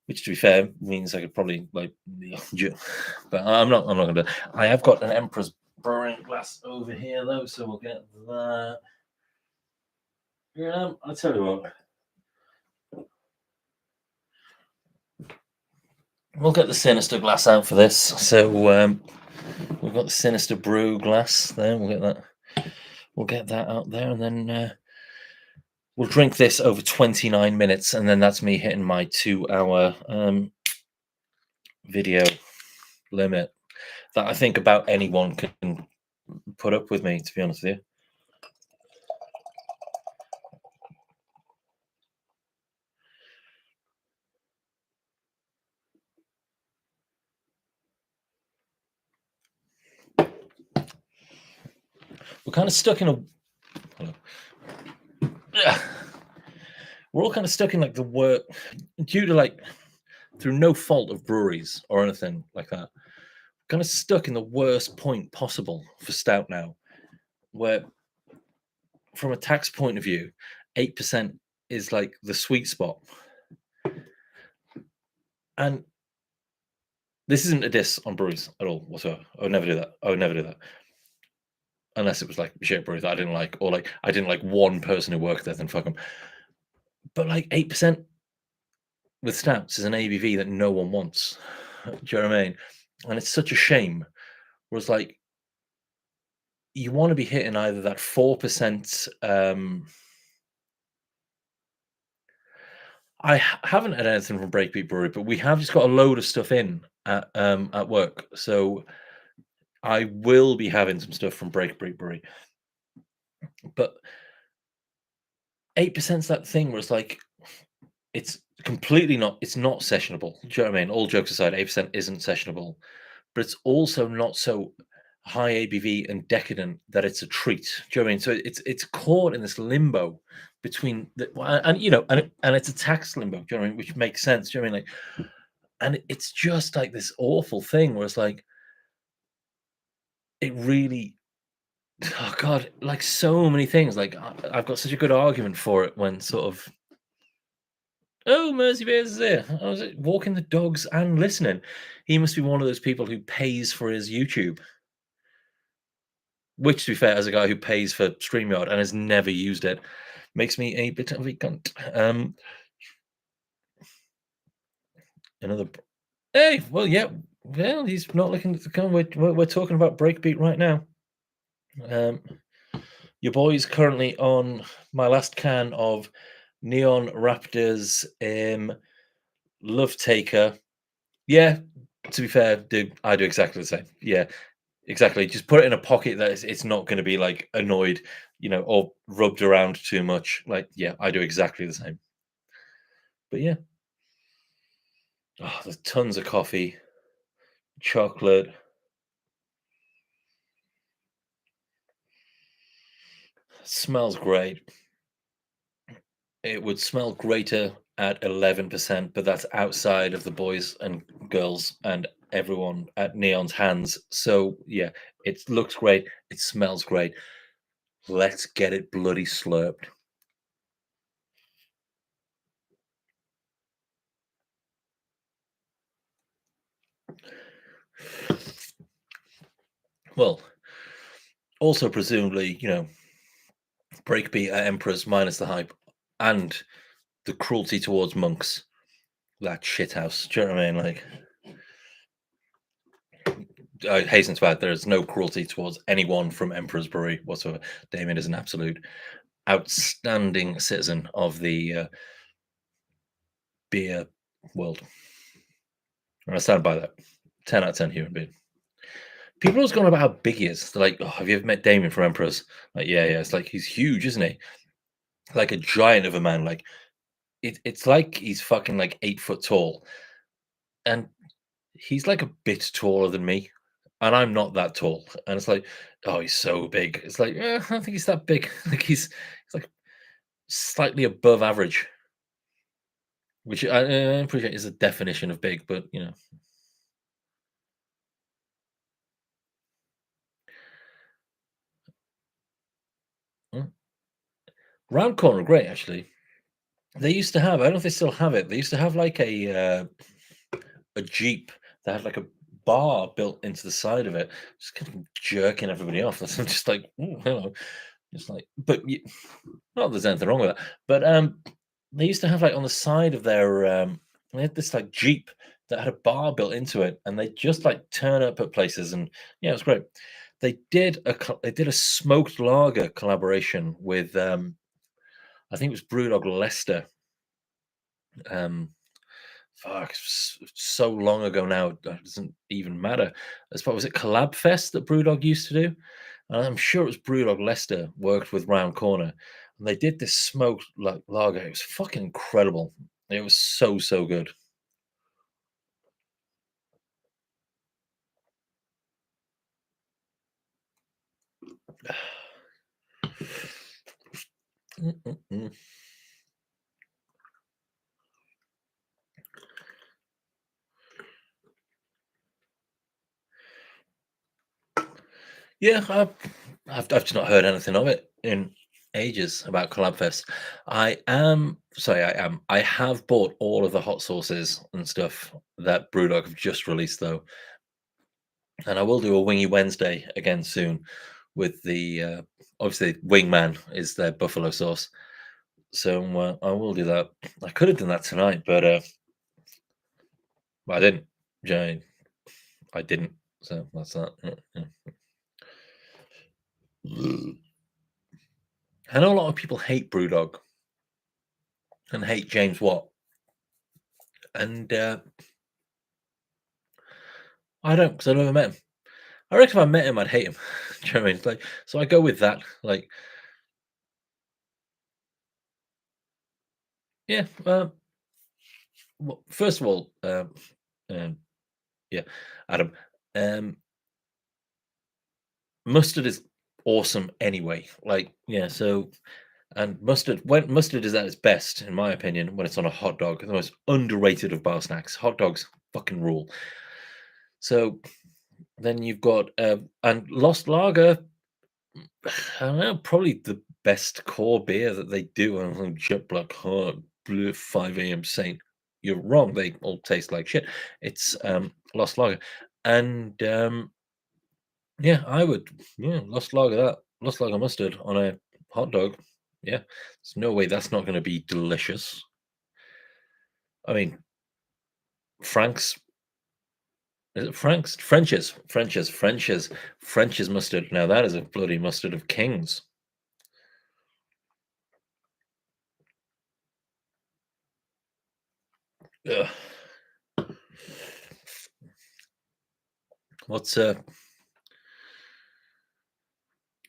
Which, to be fair, means I could probably but I'm not. I'm not going to. I have got an Emperor's Brewing glass over here though, so we'll get that. Yeah, I'll tell you what. We'll get the Sinister glass out for this. So we've got the Sinister Brew glass there. We'll get that. We'll get that out there, and then we'll drink this over 29 minutes, and then that's me hitting my 2-hour video limit that I think about anyone can put up with me. To be honest with you. We're kind of stuck in a. We're all kind of stuck in like the work due to like through no fault of breweries or anything like that. Kind of stuck in the worst point possible for stout now, where from a tax point of view, 8% is like the sweet spot. And this isn't a diss on breweries at all whatsoever. I would never do that. I would never do that. Unless it was like shit breweries that I didn't like, or like I didn't like one person who worked there, then fuck them. But like 8% with stouts is an ABV that no one wants. Do you know what I mean? And it's such a shame. Whereas like you want to be hitting either that 4%. I haven't had anything from Breakbeat Brewery, but we have just got a load of stuff in at work. So I will be having some stuff from Breakbeat Brewery. But 8% is that thing where it's like it's completely not sessionable. Do you know what I mean? All jokes aside, 8% isn't sessionable, but it's also not so high ABV and decadent that it's a treat. Do you know what I mean? So it's caught in this limbo between and it's a tax limbo. Do you know what I mean? Which makes sense. Do you know what I mean? Like, and it's just like this awful thing where it's like it really. Oh God! Like so many things. Like I've got such a good argument for it when sort of. Oh, Mercy Bears is here. I was walking the dogs and listening. He must be one of those people who pays for his YouTube. Which, to be fair, as a guy who pays for StreamYard and has never used it, makes me a bit of a cunt. Another. Hey, well, yeah. Well, he's not looking to come. We're talking about Breakbeat right now. Your boy's currently on my last can of Neon Raptors Love Taker. Yeah, to be fair, dude, I do exactly the same. Yeah, exactly. Just put it in a pocket that it's not going to be like annoyed, or rubbed around too much. Like, yeah, I do exactly the same. But yeah, there's tons of coffee, chocolate. Smells great. It would smell greater at 11%, but that's outside of the boys and girls and everyone at Neon's hands. So yeah, it looks great. It smells great. Let's get it bloody slurped. Well, also presumably, breakbeat at Emperors minus the hype and the cruelty towards monks. That shithouse. Do you know what I mean? Like, I hasten to add, there is no cruelty towards anyone from Emperor's Brewery whatsoever. Damien is an absolute outstanding citizen of the beer world. And I stand by that. 10 out of 10 human being. People always gone about how big he is. They're like, oh, have you ever met Damien from Emperors? Like, yeah, yeah. It's like he's huge, isn't he? Like a giant of a man. Like it's like he's fucking like 8 foot tall. And he's like a bit taller than me. And I'm not that tall. And it's like, oh, he's so big. It's like, I don't think he's that big. Like he's like slightly above average, which I appreciate is a definition of big, but mm. Round corner, great actually. They used to have, I don't know if they still have it. They used to have like a Jeep that had like a bar built into the side of it, just kind of jerking everybody off. That's just like, "Ooh, hello," just like, but not that there's anything wrong with that. But they used to have like on the side of their, they had this like Jeep that had a bar built into it, and they just like turn up at places, and yeah, it was great. They did a smoked lager collaboration with, I think it was Brewdog Leicester. Um, Fuck, so long ago now, it doesn't even matter. As far was it Collab Fest that Brewdog used to do? And I'm sure it was Brewdog Leicester worked with Round Corner, and they did this smoked like lager. It was fucking incredible. It was so so good. Mm, mm, mm. Yeah, I've just not heard anything of it in ages about Collab Fest. I have bought all of the hot sauces and stuff that Brewdog have just released though. And I will do a Wingy Wednesday again soon with the obviously Wingman is their buffalo sauce. So I will do that. I could have done that tonight, but I didn't. Jane, I didn't. So that's that. Yeah. I know a lot of people hate Brewdog and hate James Watt, and I don't because I never met him. I reckon if I met him, I'd hate him. Do you know what I mean? It's like, so I go with that. Like, yeah. Well, first of all, um, yeah, Adam. Um, Mustard is awesome anyway. Like, yeah, so and mustard is at its best, in my opinion, when it's on a hot dog, the most underrated of bar snacks. Hot dogs fucking rule. So then you've got and Lost Lager, I don't know, probably the best core beer that they do. And I'm Jet Black Heart, Blue 5 a.m. Saint. You're wrong. They all taste like shit. It's Lost Lager. And yeah, I would. Yeah, Lost lager mustard on a hot dog. Yeah, there's no way that's not going to be delicious. I mean, Frank's is it Frank's French's mustard. Now that is a bloody mustard of kings. Ugh. What's uh,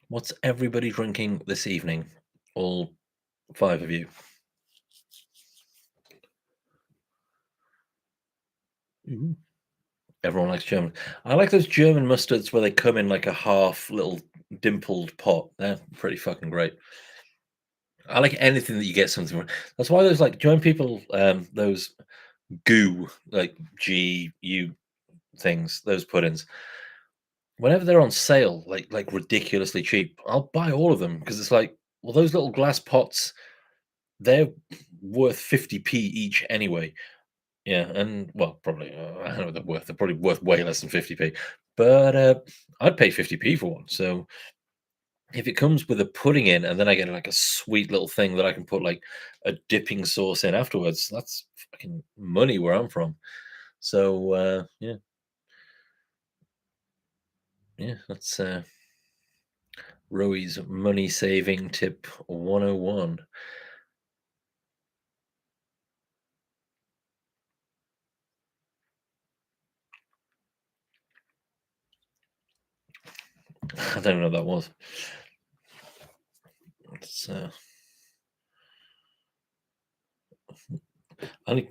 what's everybody drinking this evening? All five of you. Ooh. Everyone likes German. I like those German mustards where they come in like a half little dimpled pot. They're pretty fucking great. I like anything that you get something from. That's why those like join people those goo like GU things, those puddings. Whenever they're on sale, like ridiculously cheap, I'll buy all of them because it's like, well, those little glass pots, they're worth 50p each anyway. Yeah, and well, probably I don't know what they're worth. They're probably worth way less than 50p. But I'd pay 50p for one. So if it comes with a pudding in, and then I get like a sweet little thing that I can put like a dipping sauce in afterwards, that's fucking money where I'm from. So yeah, yeah, that's Roey's money saving tip 101. I don't know what that was. It's, I think,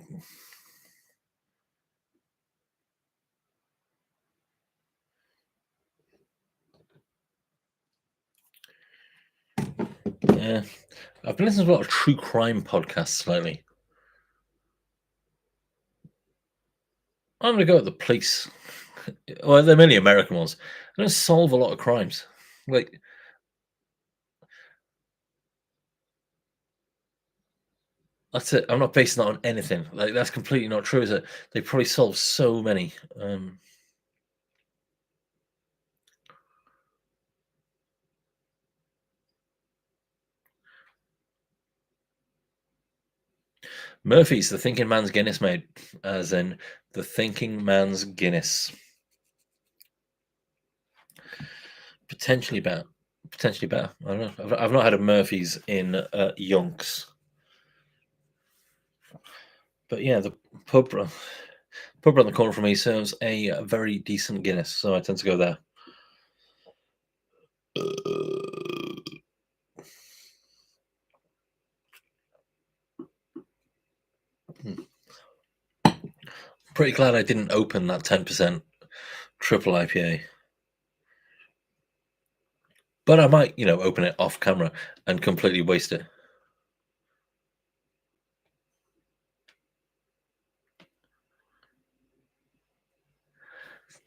yeah, I've been listening to a lot of true crime podcasts lately. I'm gonna go with the police. Well, they're mainly American ones. They don't solve a lot of crimes. Like that's it. I'm not basing that on anything. Like that's completely not true. Is it? They probably solve so many. Murphy's the thinking man's Guinness, mate. As in the thinking man's Guinness. Potentially better. Potentially better. I don't know. I've not had a Murphy's in yonks. But yeah, the pub pub around the corner from me serves a very decent Guinness, so I tend to go there. Hmm. Pretty glad I didn't open that 10% triple IPA. But I might, open it off camera and completely waste it.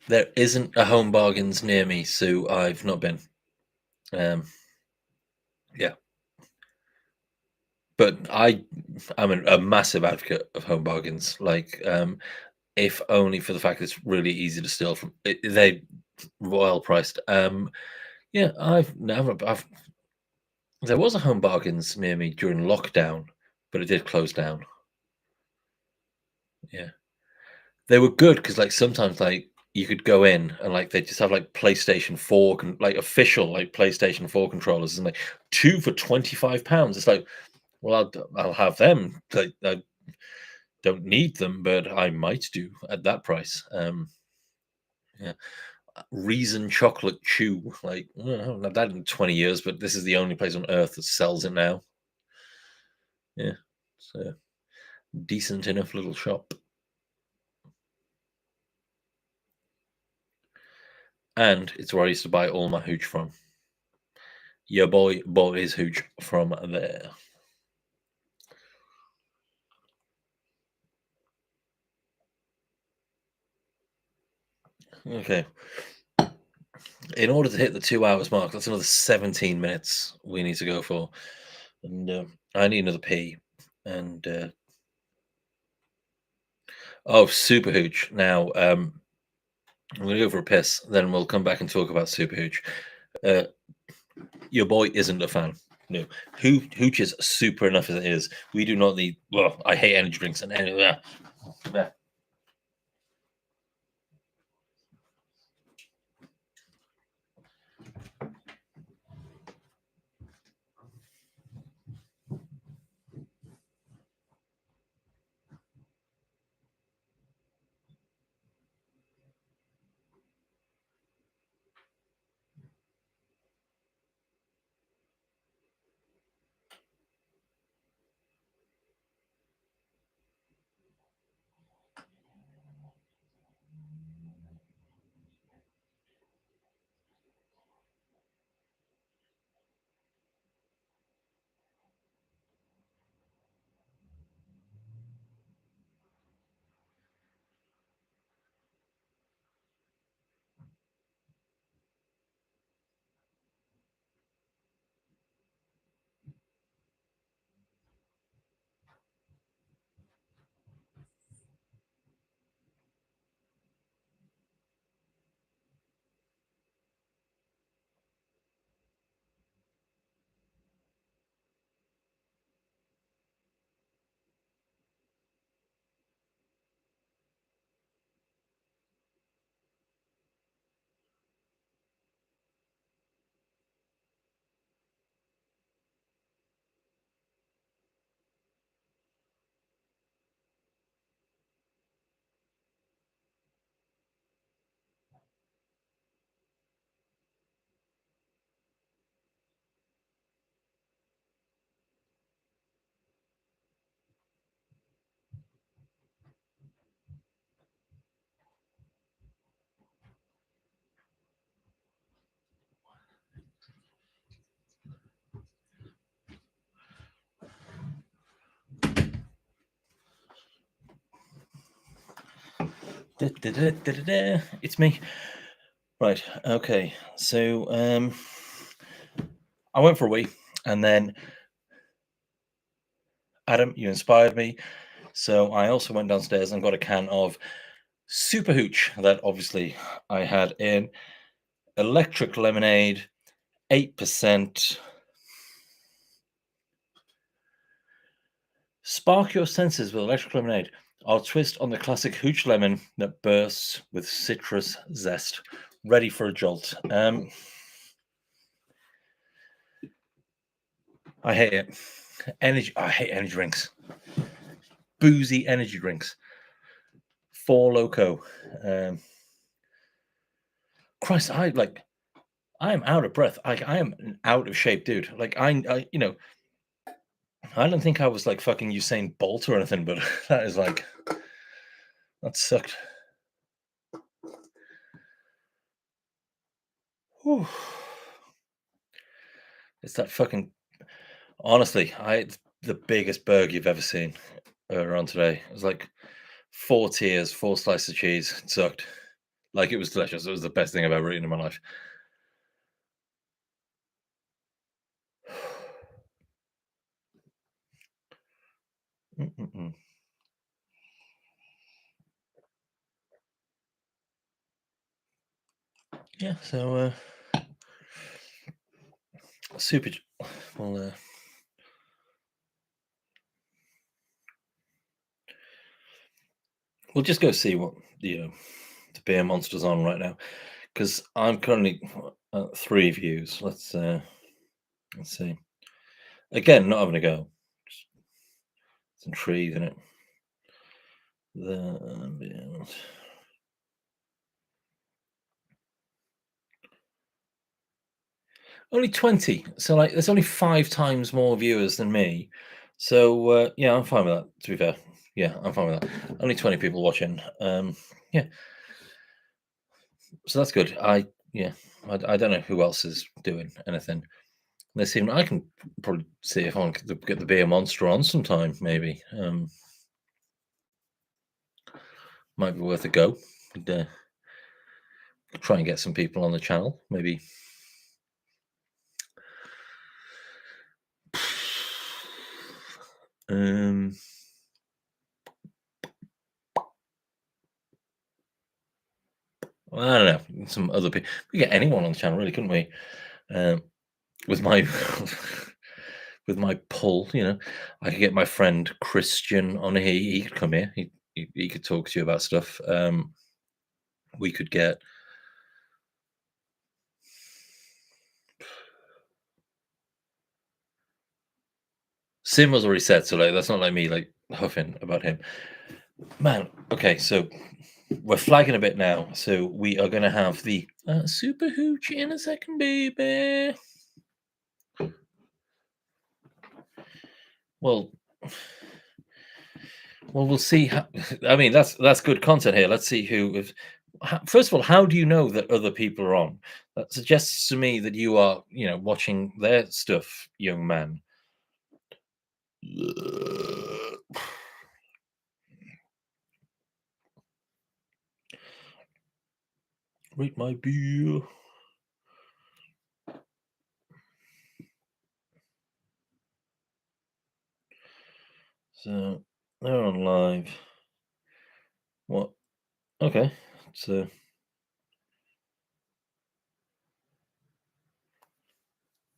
There isn't a Home Bargains near me, so I've not been. Um, yeah, but I'm a massive advocate of Home Bargains. Like, if only for the fact that it's really easy to steal from. They well priced. Yeah, I've there was a Home Bargains near me during lockdown, but it did close down. Yeah. They were good because, like, sometimes, like, you could go in and, like, they just have, like, PlayStation 4 like, official, like, PlayStation 4 controllers and, like, 2 for £25. It's like, well, I'll have them. Like, I don't need them, but I might do at that price. Yeah. Reason chocolate chew, like, I haven't had that in 20 years, but this is the only place on earth that sells it now. Yeah. So, decent enough little shop. And it's where I used to buy all my hooch from. Your boy bought his hooch from there. Okay. In order to hit the 2 hours mark, that's another 17 minutes we need to go for. And I need another pee. And oh, super hooch. Now, I'm going to go for a piss. Then we'll come back and talk about super hooch. Uh, your boy isn't a fan. No. Hooch is super enough as it is. We do not need, well, I hate energy drinks and Da-da-da-da-da-da. It's me. Right. Okay. So I went for a wee, and then Adam, you inspired me. So I also went downstairs and got a can of Super Hooch that obviously I had in electric lemonade, 8%. Spark your senses with electric lemonade. Our twist on the classic hooch lemon that bursts with citrus zest. Ready for a jolt. I hate it. Energy. I hate energy drinks. Boozy energy drinks. Four Loco. Um, Christ, I am out of breath. I am an out of shape, dude. Like I don't think I was like fucking Usain Bolt or anything, but that is like that sucked. Whew. It's that fucking honestly, it's the biggest burger you've ever seen around today. It was like four tiers, four slices of cheese. It sucked. Like it was delicious. It was the best thing I've ever eaten in my life. Mm-mm-mm. Yeah, so super. Well, we'll just go see what the beer monster's on right now because I'm currently at three views. Let's see. Again, not having a go. Just it's intriguing it. The only 20. So like there's only five times more viewers than me. So yeah, I'm fine with that, to be fair. Yeah, I'm fine with that. Only 20 people watching. Yeah, so that's good. I don't know who else is doing anything. Let's see. I can probably see if I can get the beer monster on sometime, maybe. Might be worth a go. Could, try and get some people on the channel, maybe. Um, well, I don't know. Some other people. We could get anyone on the channel, really, couldn't we? Um, with my with my pull, I could get my friend Christian on here. He could come here. He could talk to you about stuff. We could get. Sim was already said, so like that's not like me like huffing about him. Man, okay, so we're flagging a bit now, so we are going to have the super hooch in a second, baby. Well, we'll see. I mean, that's good content here. Let's see who. First of all, how do you know that other people are on? That suggests to me that you are, watching their stuff, young man. Rate my beer. So they're on live. What? Okay. So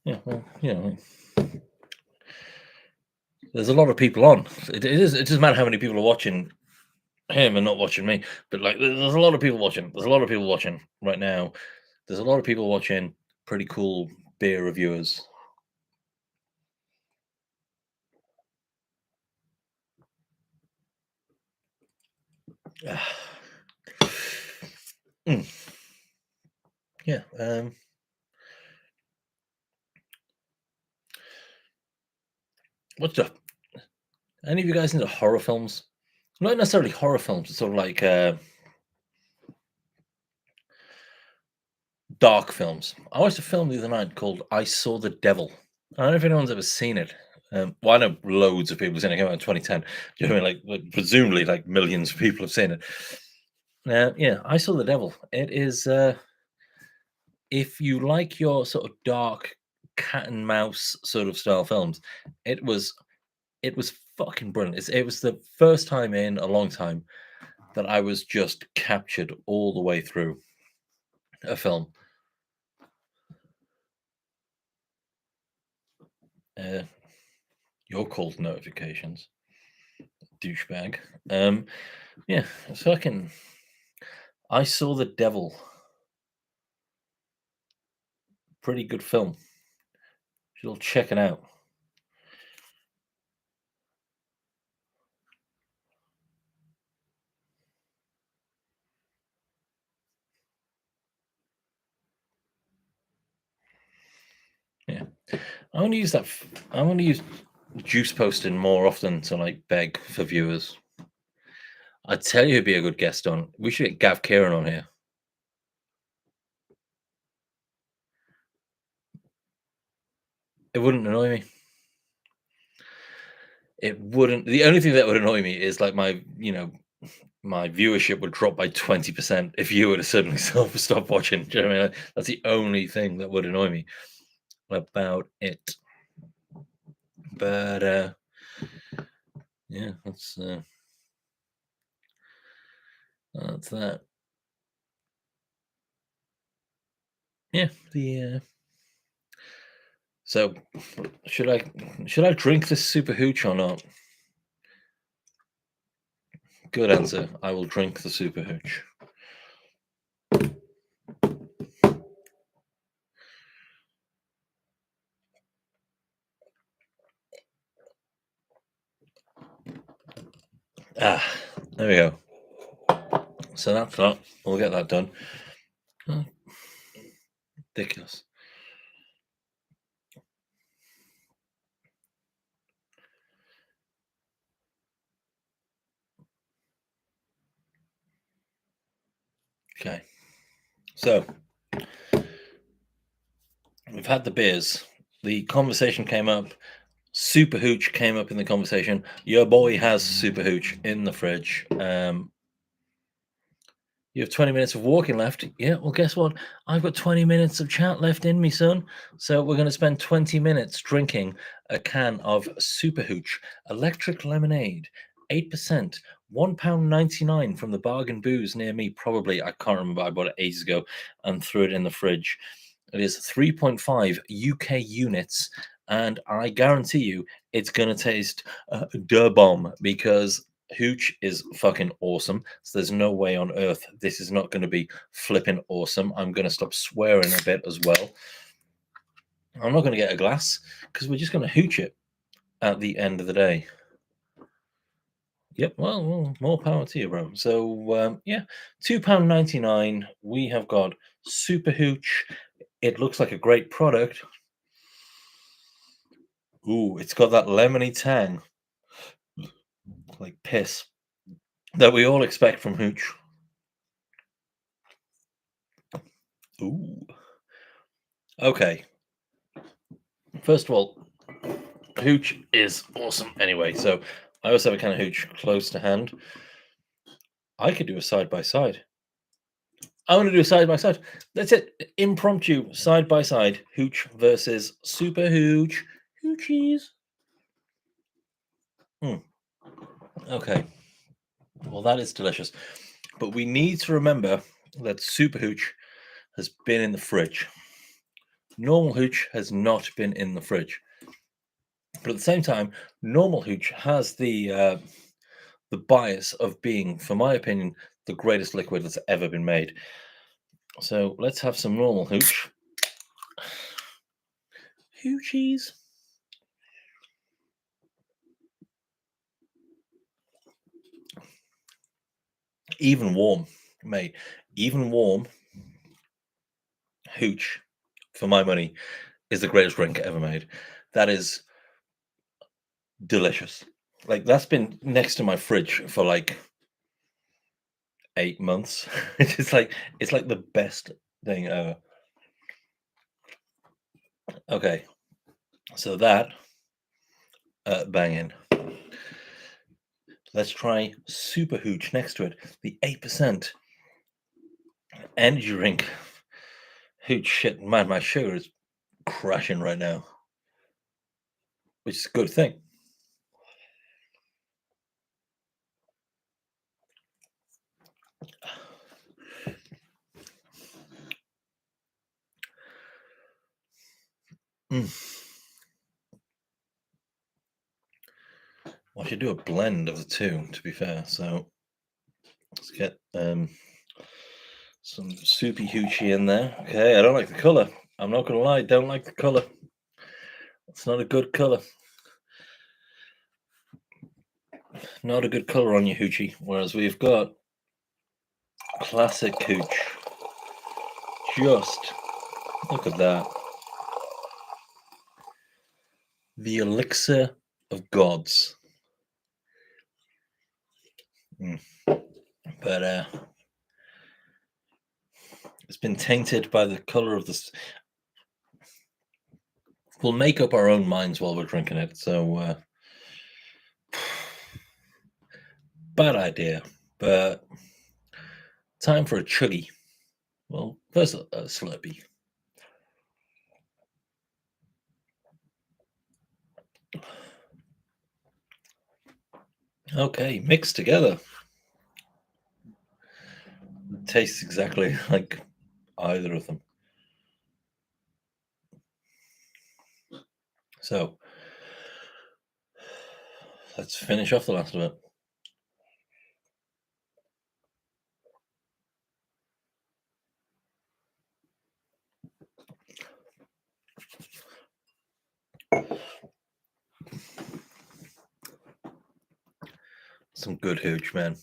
yeah, well, there's a lot of people on. It doesn't matter how many people are watching him and not watching me, but like there's a lot of people watching. There's a lot of people watching right now. There's a lot of people watching pretty cool beer reviewers. Mm. Yeah. What's the any of you guys into horror films? Not necessarily horror films, it's sort of like dark films. I watched a film the other night called I Saw the Devil. I don't know if anyone's ever seen it. Well, I know loads of people have seen it. It came out in 2010. Do you know what I mean? Like presumably, like millions of people have seen it. Now, yeah, I saw the devil. It is if you like your sort of dark cat and mouse sort of style films, it was it was fucking brilliant. It was the first time in a long time that I was just captured all the way through a film. Uh, your called notifications, douchebag. Um, yeah, so I saw the devil. Pretty good film. You'll check it out. Yeah, I want to use that. I want to use juice posting more often to like beg for viewers. I tell you, he'd be a good guest on. We should get Gav Kieran on here. It wouldn't annoy me. It wouldn't. The only thing that would annoy me is like my viewership would drop by 20% if you were to suddenly stop watching. Do you know what I mean? Like, that's the only thing that would annoy me about it. But yeah, that's that. Yeah, the so should I drink this super hooch or not? Good answer. I will drink the super hooch. Ah, there we go. So that's that. We'll get that done. Oh, ridiculous. Okay. So we've had the beers. The conversation came up. Super hooch came up in the conversation. Your boy has super hooch in the fridge. You have 20 minutes of walking left. Yeah, well, guess what? I've got 20 minutes of chat left in me, son. So we're going to spend 20 minutes drinking a can of Super Hooch Electric Lemonade, 8%, £1.99 from the bargain booze near me. Probably, I can't remember. I bought it ages ago and threw it in the fridge. It is 3.5 UK units. And I guarantee you it's going to taste da bomb because Hooch is fucking awesome. So there's no way on earth this is not going to be flipping awesome. I'm going to stop swearing a bit as well. I'm not going to get a glass because we're just going to hooch it at the end of the day. Yep. Well, more power to you, bro. So yeah, £2.99. We have got Super Hooch. It looks like a great product. Ooh, it's got that lemony tang, like piss, that we all expect from Hooch. Ooh. Okay. First of all, hooch is awesome anyway. So I also have a can of hooch close to hand. I could do a side by side. I want to do a side by side. That's it. Impromptu side by side. Hooch versus super hooch. Hoochies. Hmm. Okay. Well, that is delicious. But we need to remember that super hooch has been in the fridge. Normal hooch has not been in the fridge. But at the same time, normal hooch has the bias of being, for my opinion, the greatest liquid that's ever been made. So let's have some normal hooch. Hoochies. Even warm, mate. Even warm hooch, for my money, is the greatest drink ever made. That is delicious. Like that's been next to my fridge for like 8 months. It's like the best thing ever. Okay, so that banging. Let's try Super Hooch next to it. The 8%. Energy drink. Huge shit, man. My sugar is crashing right now, which is a good thing. Mm. Well, I should do a blend of the two, to be fair. So let's get some soupy hoochie in there. Okay, I don't like the color. I'm not gonna lie, don't like the color. It's not a good color. Not a good color on your hoochie. Whereas we've got classic hooch. Just look at that. The elixir of gods. Mm. But it's been tainted by the color of this. We'll make up our own minds while we're drinking it. So bad idea. But time for a chuggy. Well, first a Slurpee. Okay, mixed together. Tastes exactly like either of them. So let's finish off the last of it. Some good hooch, man.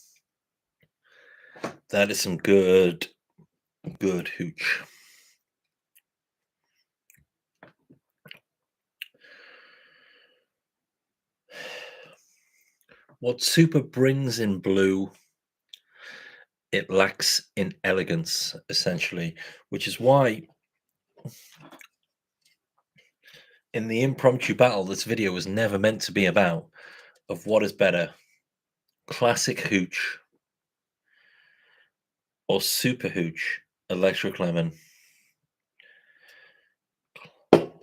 That is some good hooch. What Super brings in blue, it lacks in elegance, essentially, which is why in the impromptu battle this video was never meant to be about of what is better, classic hooch or super hooch, electric lemon.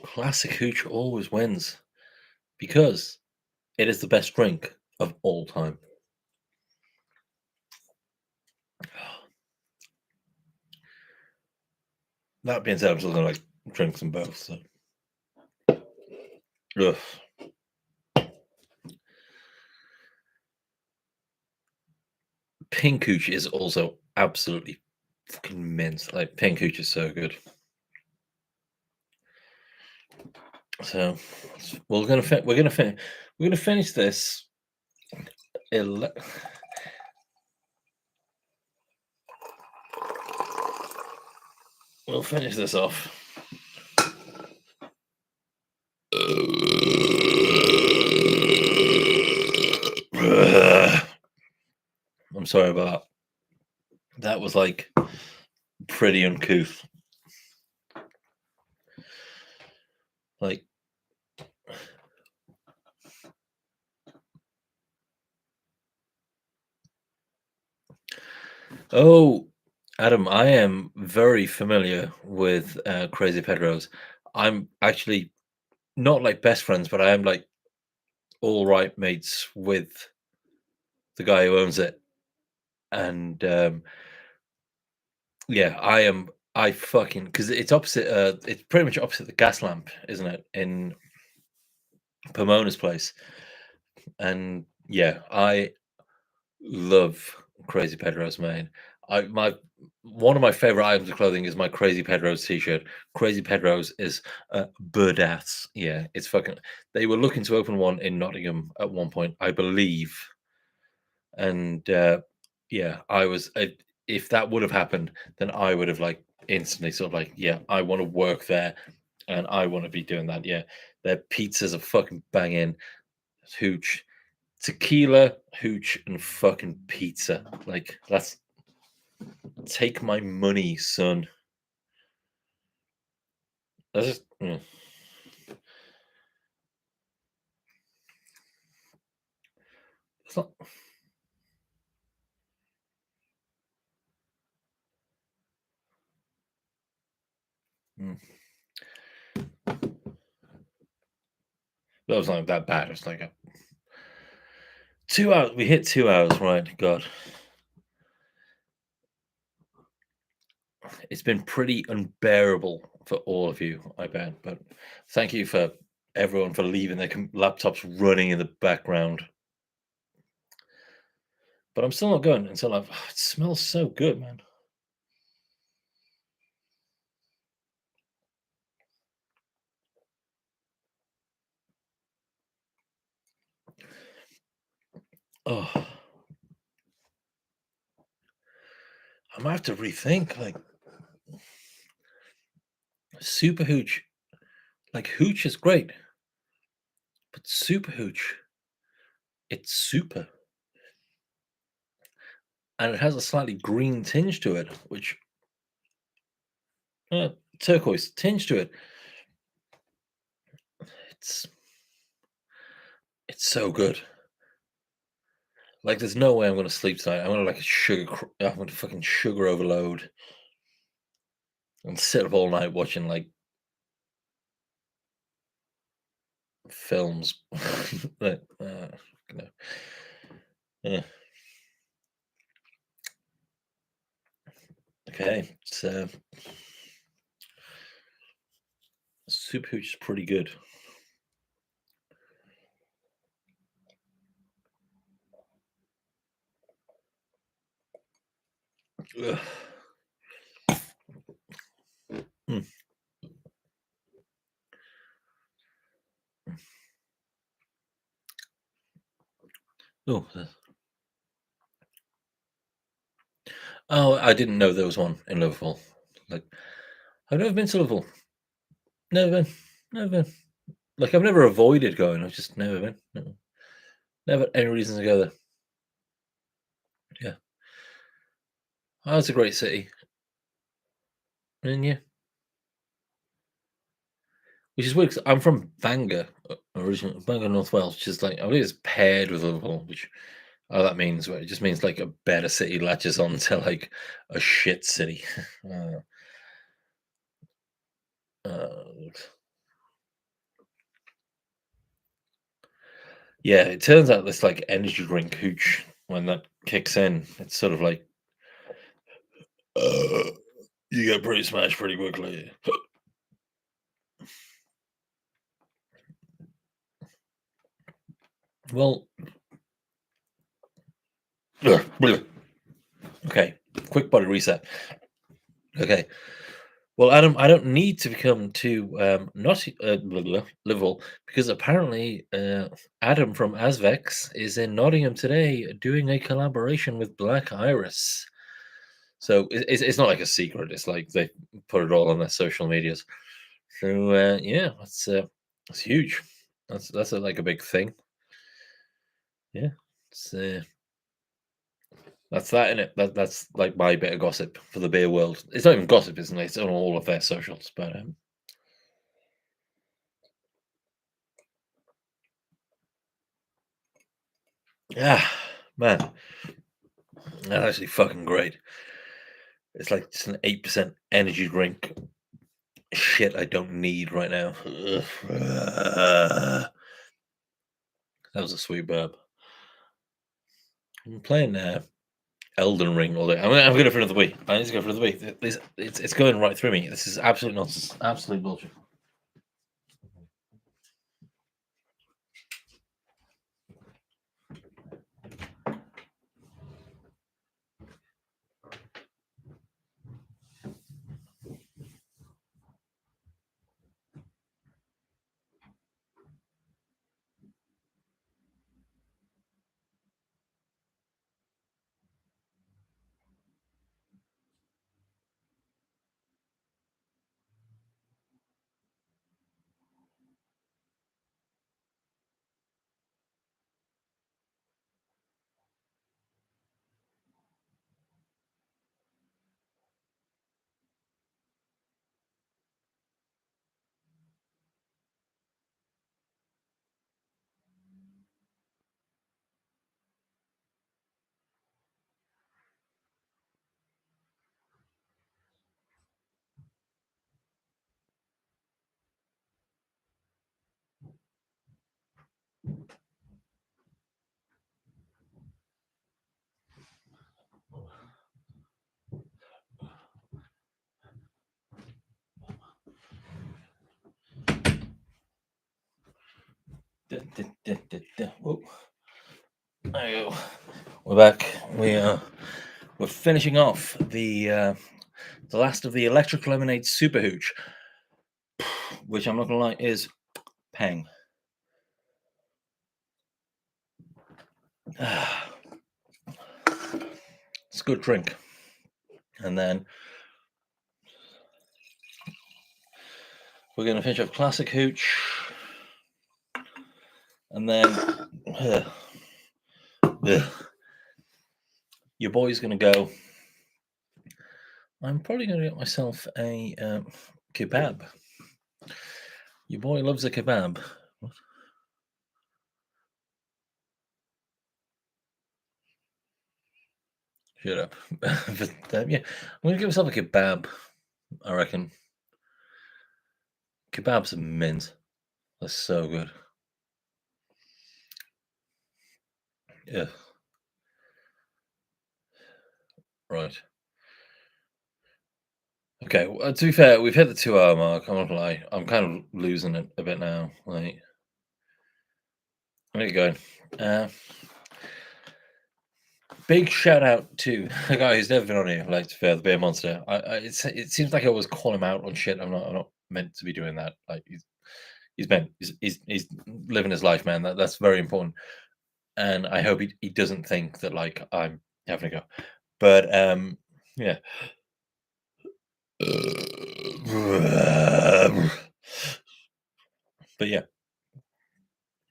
Classic hooch always wins because it is the best drink of all time. That being said, I'm still gonna like drink them both. So, ugh. Pink hooch is also absolutely fucking mint. Like pink hooch is so good. So we're gonna finish this. We'll finish this off. I'm sorry about that. That was like pretty uncouth. Like, oh, Adam, I am very familiar with Crazy Pedro's. I'm actually not like best friends, but I am like all right mates with the guy who owns it. And yeah, I fucking because it's opposite. It's pretty much opposite the gas lamp, isn't it? In Pomona's place. And yeah, I love Crazy Pedro's, man. My one of my favorite items of clothing is my Crazy Pedro's t-shirt. Crazy Pedro's is bird ass. Yeah, it's fucking. They were looking to open one in Nottingham at one point, I believe, and yeah, if that would have happened, then I would have like instantly sort of like, yeah, I want to work there, and I want to be doing that. Yeah, their pizzas are fucking banging. Hooch, tequila, hooch, and fucking pizza. Like that's take my money, son. That's just it's not, Mm. That was not that bad. It was like a 2 hours. We hit 2 hours, right? God, it's been pretty unbearable for all of you, I bet. But thank you for everyone for leaving their laptops running in the background. But I'm still not going until I've. It smells so good, man. Oh, I might have to rethink. Like super hooch, like hooch is great, but super hooch, it's super, and it has a slightly green tinge to it, which uh, turquoise tinge to it. It's it's so good. Like, there's no way I'm gonna sleep tonight. I'm gonna like a I'm gonna fucking sugar overload and sit up all night watching like films. Like, you know, yeah. Okay, so Super Hooch is pretty good. Ugh. Mm. Oh, oh, I didn't know there was one in Liverpool. Like, I've never been to Liverpool. Never been. Never been. Like, I've never avoided going. I've just never been. No. Never any reason to go there. Yeah. Oh, it's a great city. And yeah, which is weird 'cause I'm from Bangor, originally Bangor, North Wales, which is like I believe it's paired with Liverpool, which that means well, it just means like a better city latches on to like a shit city. uh, uh, yeah, it turns out this like energy drink hooch when that kicks in, it's sort of like uh, you get pretty smashed pretty quickly. Well, okay, quick body reset. Okay, well, Adam, I don't need to become too not Liverpool because apparently Adam from Asvex is in Nottingham today doing a collaboration with Black Iris. So it's not like a secret. It's like they put it all on their social medias. So yeah, that's huge. That's like a big thing. Yeah, it's, that's that in it. That's like my bit of gossip for the beer world. It's not even gossip, isn't it? It's on all of their socials. But yeah, man, that's actually fucking great. It's like just an 8% energy drink. Shit, I don't need right now. Ugh. That was a sweet burp. I'm playing Elden Ring all day. I'm going for another week. I need to go for another week. It's going right through me. This is absolute nonsense. Absolute bullshit. Whoa. There you go. We're back. We're finishing off the last of the electric lemonade super hooch, which I'm not gonna lie is pang. It's a good drink. And then we're gonna finish off classic hooch, and then your boy's gonna go. I'm probably gonna get myself a kebab. Your boy loves a kebab. What? Shut up. But yeah, I'm gonna give myself a kebab. I reckon kebabs are mint. They're so good. Yeah. Right. Okay. To be fair, we've hit the 2 hour mark. I'm not gonna lie. I'm kind of losing it a bit now. Like, where are you going? Big shout out to a guy who's never been on here. Like, to be fair, the Beer Monster. It seems like I always call him out on shit. I'm not meant to be doing that. Like, he's living his life, man. That's very important. And I hope he doesn't think that like I'm having a go. But yeah. But yeah,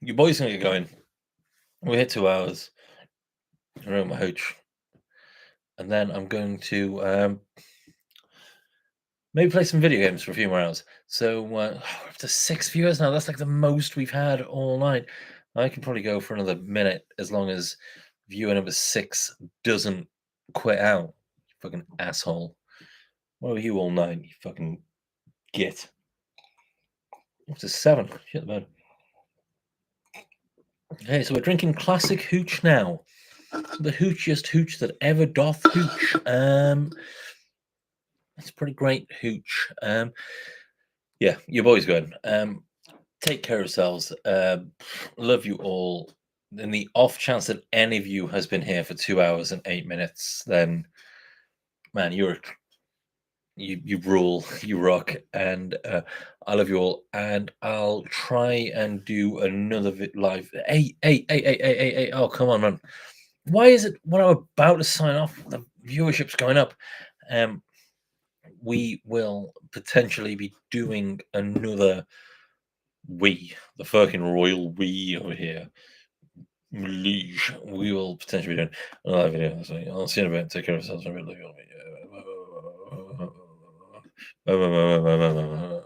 your boy's gonna get going. We hit 2 hours around my hooch, and then I'm going to maybe play some video games for a few more hours. So we're up to 6 viewers now. That's like the most we've had all night. I can probably go for another minute as long as viewer number 6 doesn't quit out. You fucking asshole. What were you all night? You fucking git. Up to 7. Shit the bed. Okay, so we're drinking classic hooch now. The hoochiest hooch that ever doth hooch. It's a pretty great hooch. Yeah, your boy's good. Take care of yourselves. Love you all. In the off chance that any of you has been here for 2 hours and 8 minutes, then man, you rule, you rock, and I love you all. And I'll try and do another live. Hey! Oh, come on, man! Why is it when I'm about to sign off, the viewership's going up? We will potentially be doing another the fucking royal we over here. Liege. We will potentially be doing another video. So I'll see you in a bit. Take care of yourselves. I really love you.